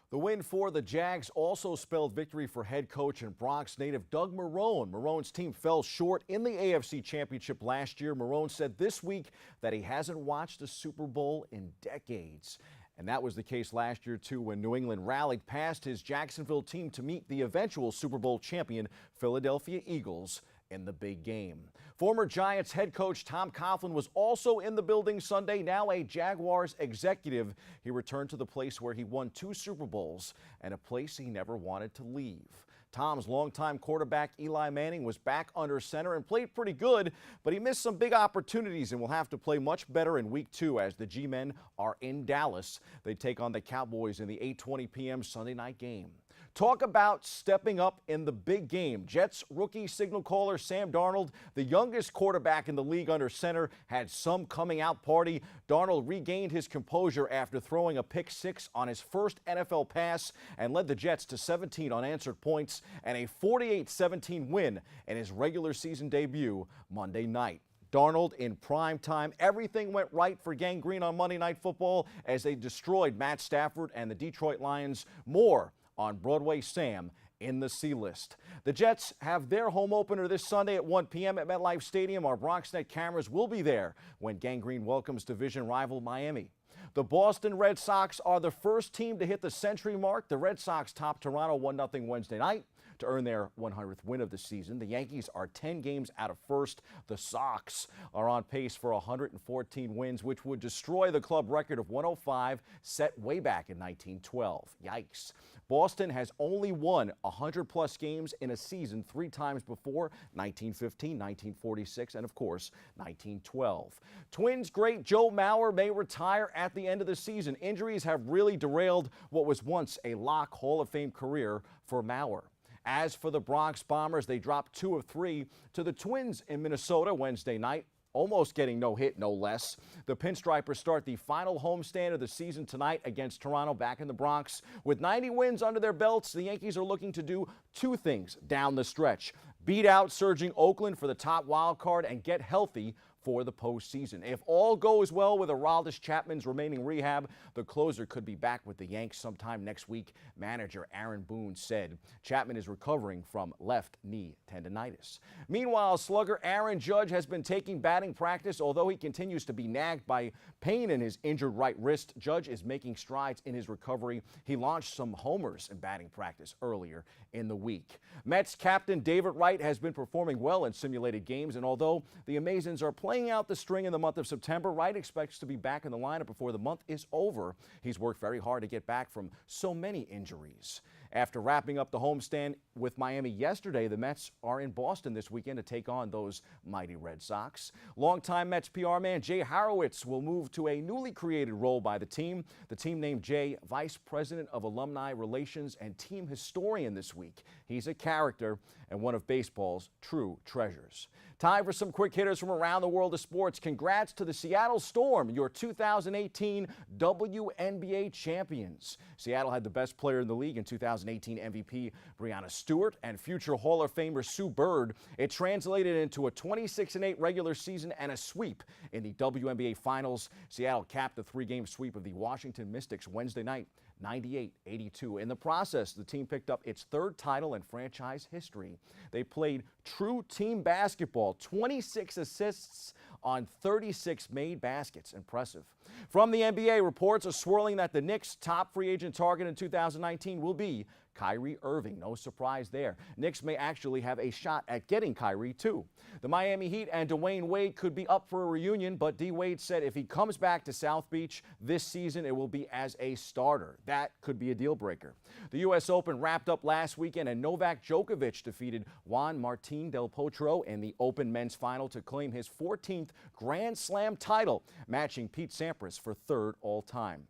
Speaker 20: The win for the Jags also spelled victory for head coach and Bronx native Doug Marrone. Marrone's team fell short in the AFC Championship last year. Marrone said this week that he hasn't watched a Super Bowl in decades. And that was the case last year, too, when New England rallied past his Jacksonville team to meet the eventual Super Bowl champion Philadelphia Eagles in the big game. Former Giants head coach Tom Coughlin was also in the building Sunday, now a Jaguars executive. He returned to the place where he won 2 Super Bowls and a place he never wanted to leave. Tom's longtime quarterback Eli Manning was back under center and played pretty good, but he missed some big opportunities and will have to play much better in Week 2 as the G-Men are in Dallas. They take on the Cowboys in the 8:20 p.m. Sunday night game. Talk about stepping up in the big game. Jets rookie signal caller Sam Darnold, the youngest quarterback in the league under center, had some coming out party. Darnold regained his composure after throwing a pick 6 on his first NFL pass and led the Jets to 17 unanswered points and a 48-17 win in his regular season debut Monday night. Darnold in prime time. Everything went right for Gang Green on Monday Night Football as they destroyed Matt Stafford and the Detroit Lions. More on Broadway Sam in the C-list. The Jets have their home opener this Sunday at 1 p.m. at MetLife Stadium. Our BronxNet cameras will be there when Gang Green welcomes division rival Miami. The Boston Red Sox are the first team to hit the century mark. The Red Sox topped Toronto 1-0 Wednesday night to earn their 100th win of the season. The Yankees are 10 games out of first. The Sox are on pace for 114 wins, which would destroy the club record of 105 set way back in 1912. Yikes. Boston has only won 100-plus games in a season 3 times before, 1915, 1946, and of course, 1912. Twins great Joe Mauer may retire at the end of the season. Injuries have really derailed what was once a lock Hall of Fame career for Mauer. As for the Bronx Bombers, they dropped 2 of 3 to the Twins in Minnesota Wednesday night, almost getting no hit, no less. The Pinstripers start the final homestand of the season tonight against Toronto back in the Bronx. With 90 wins under their belts, the Yankees are looking to do 2 things down the stretch: beat out surging Oakland for the top wild card and get healthy for the postseason. If all goes well with Aroldis Chapman's remaining rehab, the closer could be back with the Yanks sometime next week, manager Aaron Boone said. Chapman is recovering from left knee tendonitis. Meanwhile, slugger Aaron Judge has been taking batting practice. Although he continues to be nagged by pain in his injured right wrist, Judge is making strides in his recovery. He launched some homers in batting practice earlier in the week. Mets captain David Wright has been performing well in simulated games, and although the Amazons are playing out the string in the month of September, Wright expects to be back in the lineup before the month is over. He's worked very hard to get back from so many injuries. After wrapping up the homestand with Miami yesterday, the Mets are in Boston this weekend to take on those mighty Red Sox. Longtime Mets PR man Jay Horowitz will move to a newly created role by the team. The team named Jay Vice President of Alumni Relations and Team Historian this week. He's a character and one of baseball's true treasures. Time for some quick hitters from around the world of sports. Congrats to the Seattle Storm, your 2018 WNBA champions. Seattle had the best player in the league in 2018 MVP Breanna Stewart and future Hall of Famer Sue Bird. It translated into a 26-8 regular season and a sweep in the WNBA Finals. Seattle capped the three-game sweep of the Washington Mystics Wednesday night, 98-82. In the process, the team picked up its third title in franchise history. They played true team basketball, 26 assists on 36 made baskets. Impressive. From the NBA, reports are swirling that the Knicks' top free agent target in 2019 will be Kyrie Irving. No surprise there. Knicks may actually have a shot at getting Kyrie, too. The Miami Heat and Dwayne Wade could be up for a reunion, but D. Wade said if he comes back to South Beach this season, it will be as a starter. That could be a deal breaker. The U.S. Open wrapped up last weekend, and Novak Djokovic defeated Juan Martín del Potro in the Open men's final to claim his 14th Grand Slam title, matching Pete Sampras for third all-time.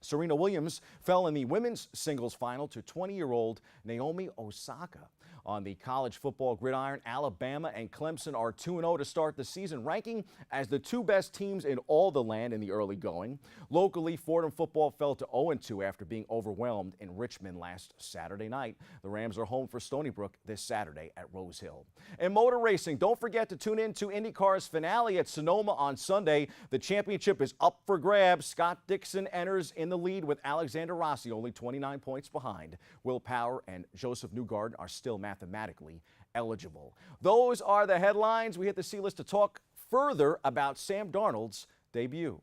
Speaker 20: Serena Williams fell in the women's singles final to 20-year-old Naomi Osaka. On the college football gridiron, Alabama and Clemson are 2-0 to start the season, ranking as the two best teams in all the land in the early going. Locally, Fordham football fell to 0-2 after being overwhelmed in Richmond last Saturday night. The Rams are home for Stony Brook this Saturday at Rose Hill. In motor racing, don't forget to tune in to IndyCar's finale at Sonoma on Sunday. The championship is up for grabs. Scott Dixon enters in the lead with Alexander Rossi only 29 points behind. Will Power and Joseph Newgarden are still mathematically eligible. Those are the headlines. We hit the C-list to talk further about Sam Darnold's debut.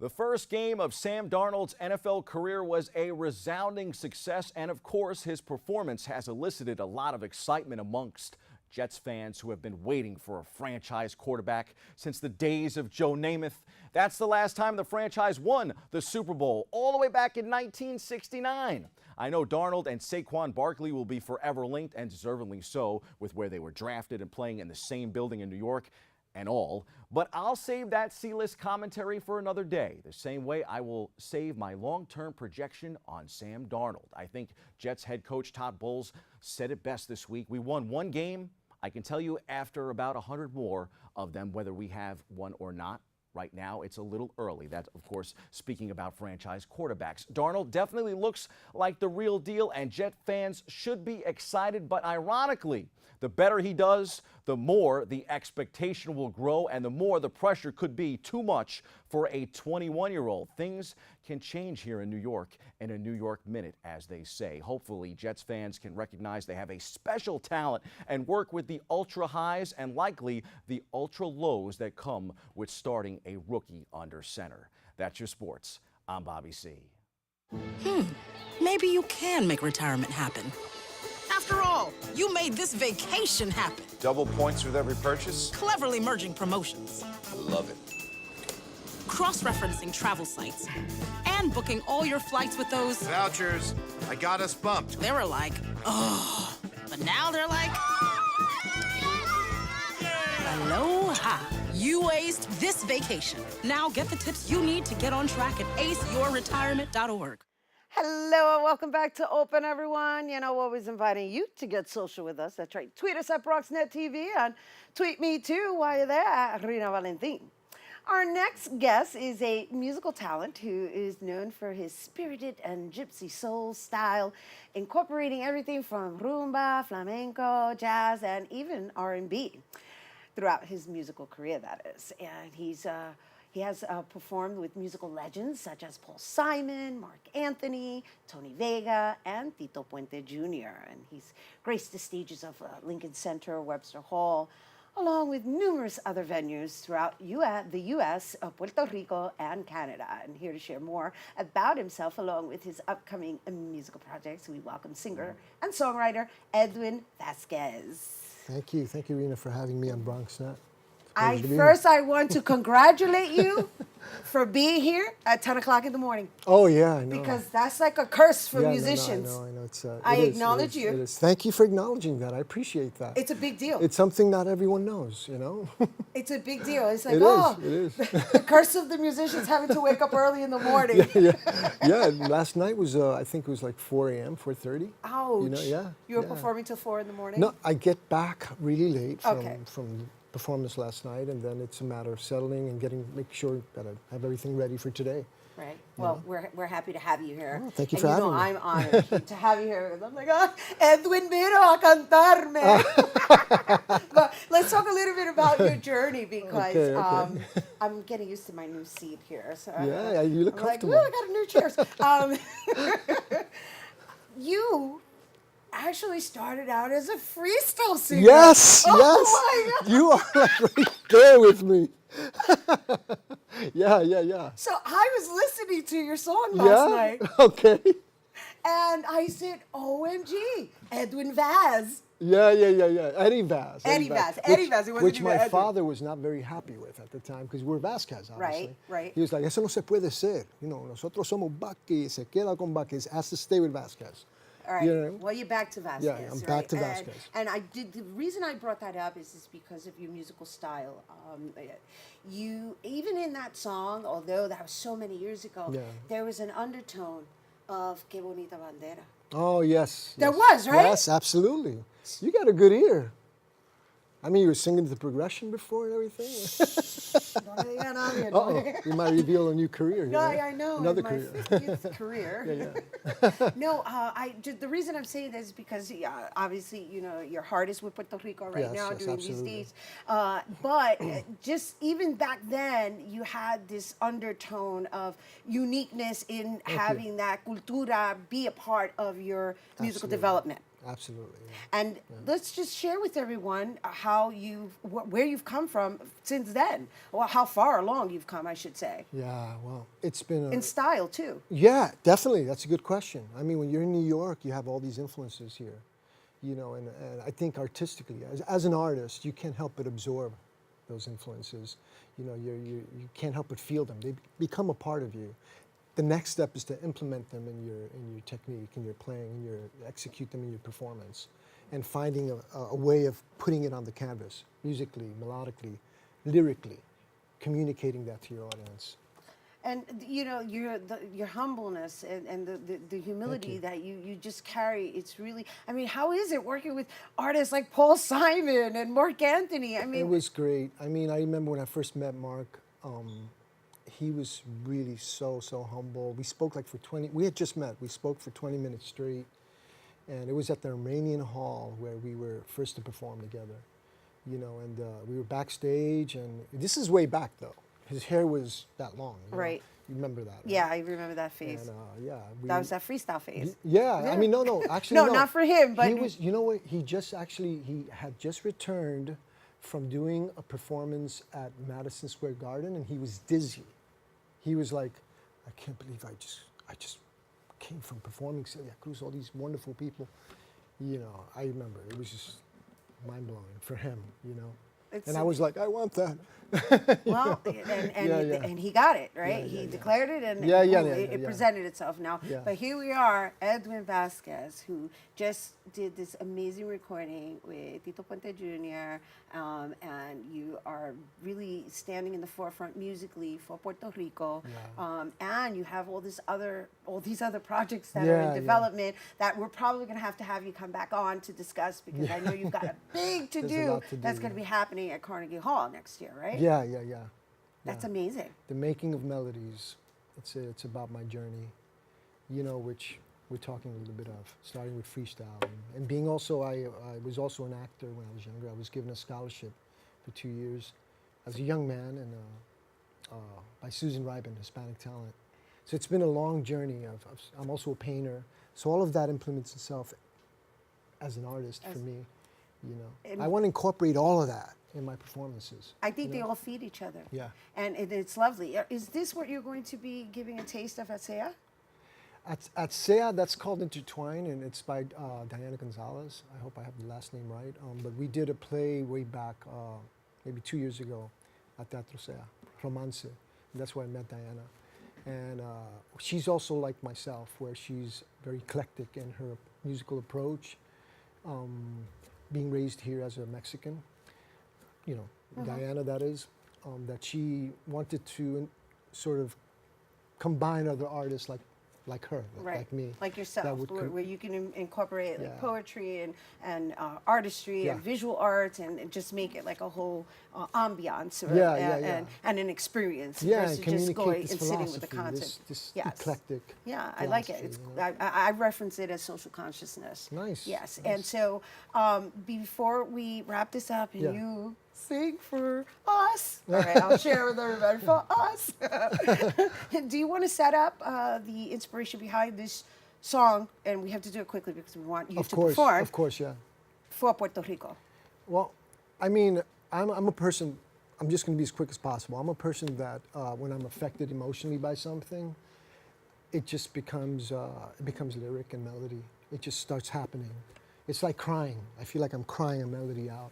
Speaker 20: The first game of Sam Darnold's NFL career was a resounding success, and of course, his performance has elicited a lot of excitement amongst Jets fans who have been waiting for a franchise quarterback since the days of Joe Namath. That's the last time the franchise won the Super Bowl, all the way back in 1969. I know Darnold and Saquon Barkley will be forever linked, and deservedly so, with where they were drafted and playing in the same building in New York and all. But I'll save that C-list commentary for another day, the same way I will save my long-term projection on Sam Darnold. I think Jets head coach Todd Bowles said it best this week. We won one game. I can tell you after about 100 more of them whether we have one or not. Right now, it's a little early. That's, of course, speaking about franchise quarterbacks. Darnold definitely looks like the real deal, and Jet fans should be excited. But ironically, the better he does, the more the expectation will grow and the more the pressure could be too much for a 21-year-old. Things can change here in New York in a New York minute, as they say. Hopefully, Jets fans can recognize they have a special talent and work with the ultra highs and likely the ultra lows that come with starting a rookie under center. That's your sports. I'm Bobby C.
Speaker 1: Maybe you can make retirement happen. After all, you made this vacation happen.
Speaker 3: Double points with every purchase?
Speaker 1: Cleverly merging promotions.
Speaker 3: Love it.
Speaker 1: Cross-referencing travel sites. And booking all your flights with those...
Speaker 3: Vouchers. I got us bumped.
Speaker 1: They were like, oh. But now they're like... Aloha. You aced this vacation. Now get the tips you need to get on track at aceyourretirement.org.
Speaker 2: Hello and welcome back to Open, everyone. You know, always inviting you to get social with us. That's right. Tweet us at BronxNetTV and tweet me too while you're there at Rhina Valentin. Our next guest is a musical talent who is known for his spirited and gypsy soul style, incorporating everything from rumba, flamenco, jazz, and even R&B throughout his musical career, that is. And he has performed with musical legends such as Paul Simon, Mark Anthony, Tony Vega, and Tito Puente Jr. And he's graced the stages of Lincoln Center, Webster Hall, along with numerous other venues throughout the U.S., Puerto Rico, and Canada. And here to share more about himself, along with his upcoming musical projects, we welcome singer and songwriter Edwin Vazquez.
Speaker 5: Thank you, Rhina, for having me on BronxNet.
Speaker 2: I want to congratulate you for being here at 10 o'clock in the morning.
Speaker 5: Oh yeah, I know.
Speaker 2: Because that's like a curse for
Speaker 5: yeah,
Speaker 2: musicians.
Speaker 5: No, I know. It's,
Speaker 2: I
Speaker 5: it is,
Speaker 2: acknowledge you.
Speaker 5: It is. Thank you for acknowledging that. I appreciate that.
Speaker 2: It's a big deal.
Speaker 5: It's something not everyone knows, you know?
Speaker 2: It's a big deal. It's like,
Speaker 5: it is.
Speaker 2: the curse of the musicians having to wake up early in the morning.
Speaker 5: Yeah, last night was, I think it was like 4 a.m., 4:30.
Speaker 2: Ouch.
Speaker 5: You know,
Speaker 2: You were performing till 4 in the morning?
Speaker 5: No, I get back really late from performance last night, and then it's a matter of settling and making sure that I have everything ready for today.
Speaker 2: Right. Well, we're happy to have you here.
Speaker 5: Oh, thank you for having me.
Speaker 2: I'm honored to have you here because I'm like, Edwin vino a cantarme. But let's talk a little bit about your journey because I'm getting used to my new seat here. So
Speaker 5: you look comfortable.
Speaker 2: Like, I got a new chair. You actually started out as a freestyle singer.
Speaker 5: Yes,
Speaker 2: oh
Speaker 5: yes.
Speaker 2: My God.
Speaker 5: You are like right there with me. Yeah.
Speaker 2: So I was listening to your song last night.
Speaker 5: Okay.
Speaker 2: And I said, OMG, Edwin Vaz.
Speaker 5: Yeah. Eddie Vaz.
Speaker 2: Eddie Vaz.
Speaker 5: Which my father was not very happy with at the time because we're Vazquez, obviously.
Speaker 2: Right.
Speaker 5: He was like, eso no se puede ser. You know, nosotros somos Vazquez, se queda con Vazquez, has to stay with Vazquez.
Speaker 2: All right.
Speaker 5: You know?
Speaker 2: Well, you're back to Vazquez.
Speaker 5: Yeah, I'm back to Vazquez.
Speaker 2: And the reason I brought that up is because of your musical style. You, even in that song, although that was so many years ago, there was an undertone of Que Bonita Bandera.
Speaker 5: Oh, yes.
Speaker 2: There was, right?
Speaker 5: Yes, absolutely. You got a good ear. I mean, you were singing the progression before and everything. You might reveal a new career.
Speaker 2: No, I know.
Speaker 5: Another
Speaker 2: my
Speaker 5: career.
Speaker 2: 50th career. No, the reason I'm saying this is because obviously, you know, your heart is with Puerto Rico right now doing these days. But just even back then, you had this undertone of uniqueness in having that cultura be a part of your musical development.
Speaker 5: Absolutely. Yeah.
Speaker 2: And let's just share with everyone where you've come from since then, or how far along you've come, I should say.
Speaker 5: Yeah, well, it's been
Speaker 2: in style too.
Speaker 5: Yeah, definitely. That's a good question. I mean, when you're in New York, you have all these influences here, you know, and I think artistically, as an artist, you can't help but absorb those influences. You know, you can't help but feel them. They become a part of you. The next step is to implement them in your technique, in your playing, execute them in your performance, and finding a way of putting it on the canvas, musically, melodically, lyrically, communicating that to your audience.
Speaker 2: And you know, your humbleness and the humility that you just carry, it's really, I mean, how is it working with artists like Paul Simon and Mark Anthony? I mean,
Speaker 5: it was great. I mean, I remember when I first met Mark, he was really so humble. We spoke like we had just met. We spoke for 20 minutes straight. And it was at the Armenian Hall where we were first to perform together. You know, and we were backstage, and this is way back though. His hair was that long.
Speaker 2: Right.
Speaker 5: You remember that, right?
Speaker 2: Yeah, I remember that phase.
Speaker 5: And,
Speaker 2: that was that freestyle phase.
Speaker 5: Yeah, I mean, no, actually
Speaker 2: no, not for him, but...
Speaker 5: He was, you know what, he had just returned from doing a performance at Madison Square Garden, and he was dizzy. He was like, I can't believe I just came from performing Celia, Cruz, all these wonderful people. You know, I remember, it was just mind-blowing for him, you know. And I was like, I want that.
Speaker 2: Well, and he got it, right? He declared it, and it presented itself now. Yeah. But here we are, Edwin Vazquez, who just did this amazing recording with Tito Puente Jr., and you are really standing in the forefront musically for Puerto Rico, and you have all these other projects that are in development that we're probably going to have you come back on to discuss, because I know you've got a big to-do that's going to be happening at Carnegie Hall next year, right?
Speaker 5: Yeah.
Speaker 2: That's amazing.
Speaker 5: The Making of Melodies, it's about my journey, you know, which we're talking a little bit of, starting with freestyle. And being also, I was also an actor when I was younger. I was given a scholarship for 2 years as a young man, and by Susan Ribin, Hispanic talent. So it's been a long journey. I'm also a painter. So all of that implements itself as an artist for me, you know. I want to incorporate all of that in my performances.
Speaker 2: I think they all feed each other.
Speaker 5: Yeah.
Speaker 2: And it's lovely. Is this what you're going to be giving a taste of at Celia?
Speaker 5: At Celia, that's called Intertwine, and it's by Diana Gonzalez. I hope I have the last name right. But we did a play way back, maybe 2 years ago, at Teatro Celia, Romance. And that's where I met Diana. And she's also like myself, where she's very eclectic in her musical approach. Being raised here as a Mexican, you know, Diana, that is, that she wanted to sort of combine other artists like her, like me.
Speaker 2: Like yourself, where you can incorporate like
Speaker 5: Yeah.
Speaker 2: poetry and artistry
Speaker 5: Yeah.
Speaker 2: and visual arts and just make it like a whole ambiance and an experience versus
Speaker 5: and
Speaker 2: just going
Speaker 5: this
Speaker 2: and sitting with the
Speaker 5: philosophy,
Speaker 2: content.
Speaker 5: this
Speaker 2: Yes.
Speaker 5: eclectic.
Speaker 2: Yeah, I like it. It's, I reference it as social consciousness.
Speaker 5: Nice.
Speaker 2: Yes,
Speaker 5: nice.
Speaker 2: and so before we wrap this up and
Speaker 5: Yeah.
Speaker 2: you sing for us, all right, I'll share with everybody for us. Do you want to set up the inspiration behind this song? And we have to do it quickly because we want you to perform.
Speaker 5: Of course, yeah.
Speaker 2: For Puerto Rico.
Speaker 5: Well, I mean, I'm a person, I'm just going to be as quick as possible. I'm a person that when I'm affected emotionally by something, it just becomes lyric and melody. It just starts happening. It's like crying. I feel like I'm crying a melody out.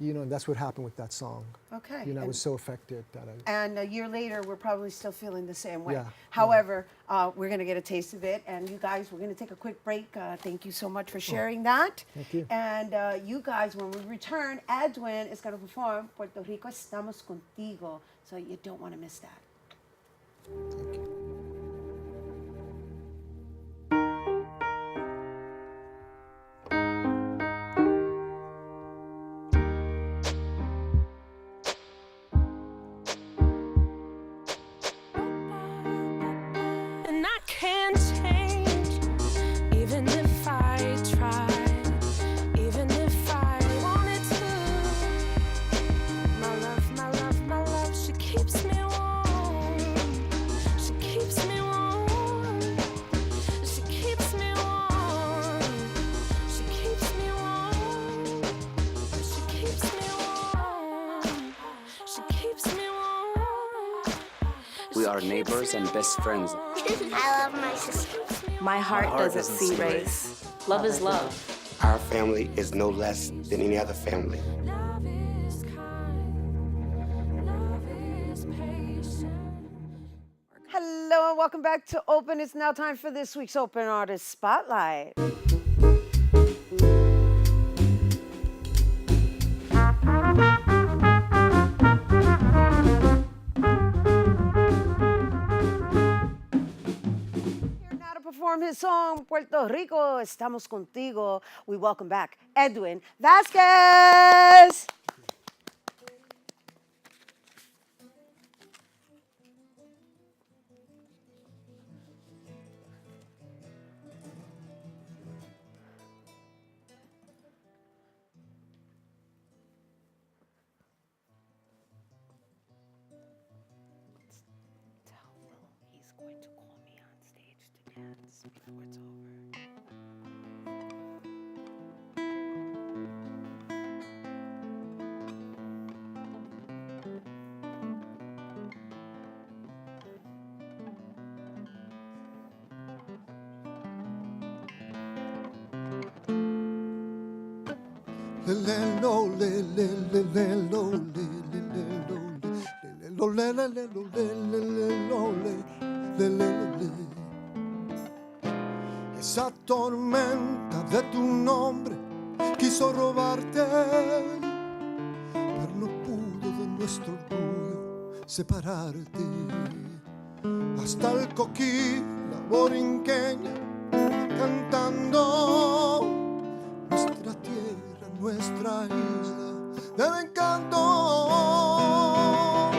Speaker 5: You know, and that's what happened with that song.
Speaker 2: Okay.
Speaker 5: You know, I was so affected that I...
Speaker 2: And a year later, we're probably still feeling the same way.
Speaker 5: Yeah,
Speaker 2: However, we're going to get a taste of it. And you guys, we're going to take a quick break. Thank you so much for sharing that.
Speaker 5: Thank you.
Speaker 2: And you guys, when we return, Edwin is going to perform Puerto Rico Estamos Contigo. So you don't want to miss that.
Speaker 5: Thank you.
Speaker 9: And I can't change, even if I tried, even if I wanted to. My love, my love, my love, she keeps me warm. She keeps me warm. She keeps me warm. She keeps me warm. She keeps me warm. She keeps me warm.
Speaker 10: We are neighbors and best friends.
Speaker 11: I love my sister.
Speaker 12: My heart doesn't see race. Love is love.
Speaker 13: Our family is no less than any other family.
Speaker 9: Love is kind. Love is patient.
Speaker 2: Hello and welcome back to Open. It's now time for this week's Open Artist Spotlight. Here now to perform his song, Puerto Rico, Estamos Contigo. We welcome back Edwin Vazquez. He's going to call me on stage to dance before it's over.
Speaker 5: Esa tormenta de tu nombre quiso robarte, pero no pudo de nuestro orgullo separarte. Hasta el coquí, la borinqueña, cantando nuestra tierra, nuestra isla del encanto.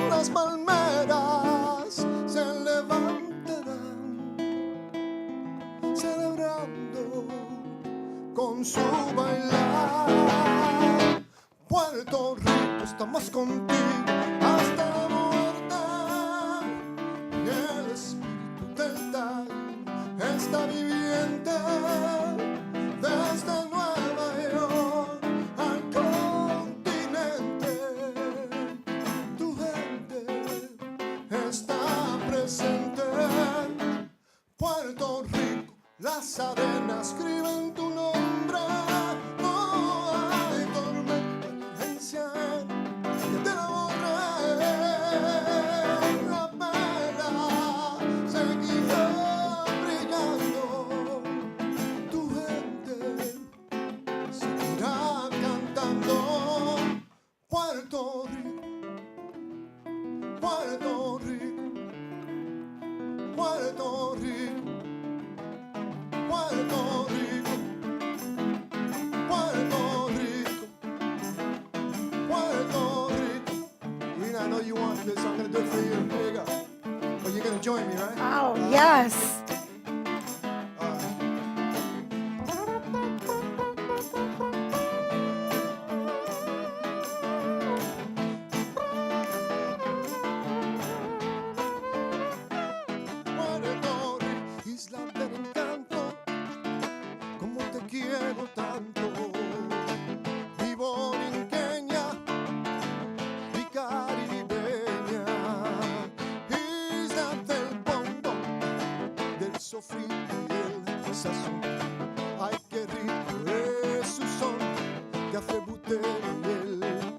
Speaker 5: Las palmeras se levantarán celebrando con su bailar. Puerto Rico, estamos contigo hasta la muerte. Y el espíritu del tallo está viviente desde Nueva York al continente. Tu gente está presente. Puerto Rico. las arenas escriben tu nombre. No hay tormenta ni urgencia que te la borre. La vela seguirá brillando. Tu gente seguirá cantando. Puerto Rico, Puerto Rico, Puerto Rico, Puerto Rico, Puerto Rico, Puerto Rico. Rhina, I know you want this, so I'm gonna do it for you. Here you go. But you're gonna join me, right?
Speaker 2: Oh, yes.
Speaker 5: Puerto Rico, isla del encanto, como te quiero tanto. Vivo en Kenia y caribeña, isla del bombo, del sofrito y el sazón. Ay, qué rico es su son, café butero y el pilón,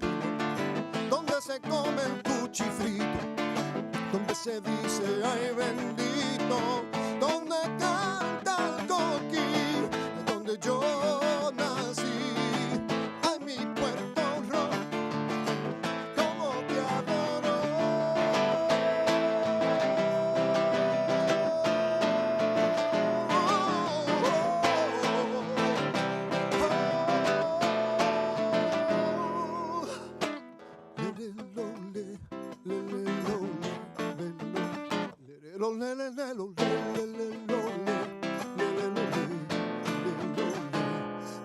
Speaker 5: donde se come el cuchifrito, donde se dice ay bendito, donde canta el coquí, donde yo nací. Ay, mi Puerto Rico, como te adoro.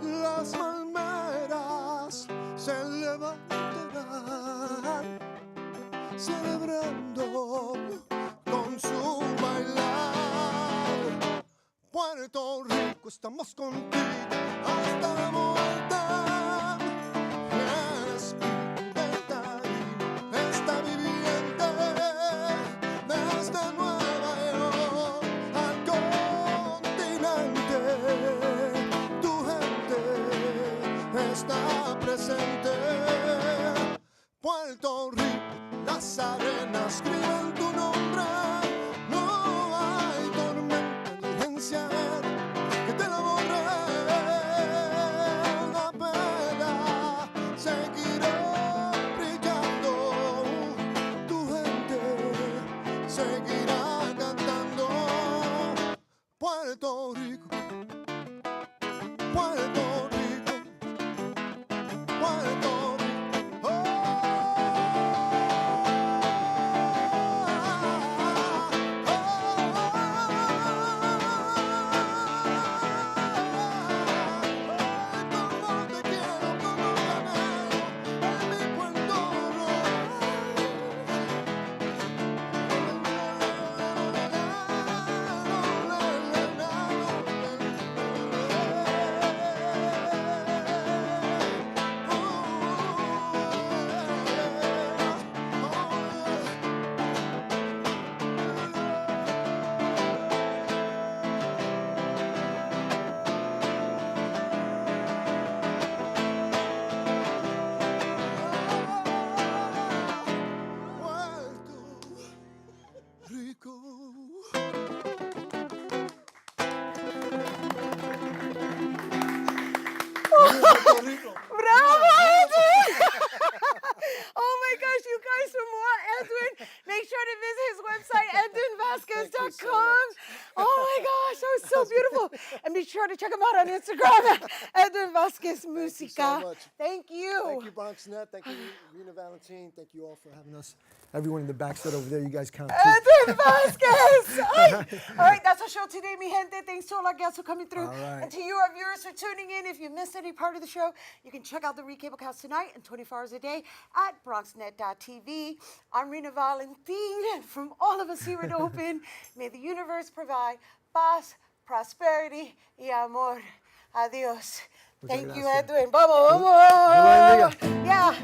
Speaker 5: Las palmeras se levantarán celebrando con su bailar. Puerto Rico, estamos contigo hasta la muerte. El espíritu del Caribe está viviente desde Nueva York al continente. Tu gente está presente. Puerto Rico, las arenas escriben tu nombre. No hay tormenta ni urgencia que te la borre. La vela seguirá brillando. Tu gente seguirá cantando. Puerto Rico, Puerto Rico, Puerto Rico.
Speaker 2: Bravo, Edwin! Oh my gosh, you guys, for more Edwin, make sure to visit his website, edwinvazquez.com. Oh my gosh, that was so beautiful. And be sure to check him out on Instagram at Edwin Vazquez Musica.
Speaker 5: Thank you so much.
Speaker 2: Thank you.
Speaker 5: Thank you, BronxNet. Thank you, Rhina Valentin. Thank you all for having us. Everyone in the backseat over there, you guys count too.
Speaker 2: Edwin Vazquez! All right, that's our show today, mi gente. Thanks to all our guests for coming through.
Speaker 5: All right.
Speaker 2: And to you, our viewers, for tuning in. If you missed any part of the show, you can check out the recap accounts tonight and 24 hours a day at BronxNet.tv. I'm Rhina Valentin, and from all of us here at Open, may the universe provide paz, prosperity, y amor. Adios. Thank you, Edwin. Vamos, vamos. Yeah.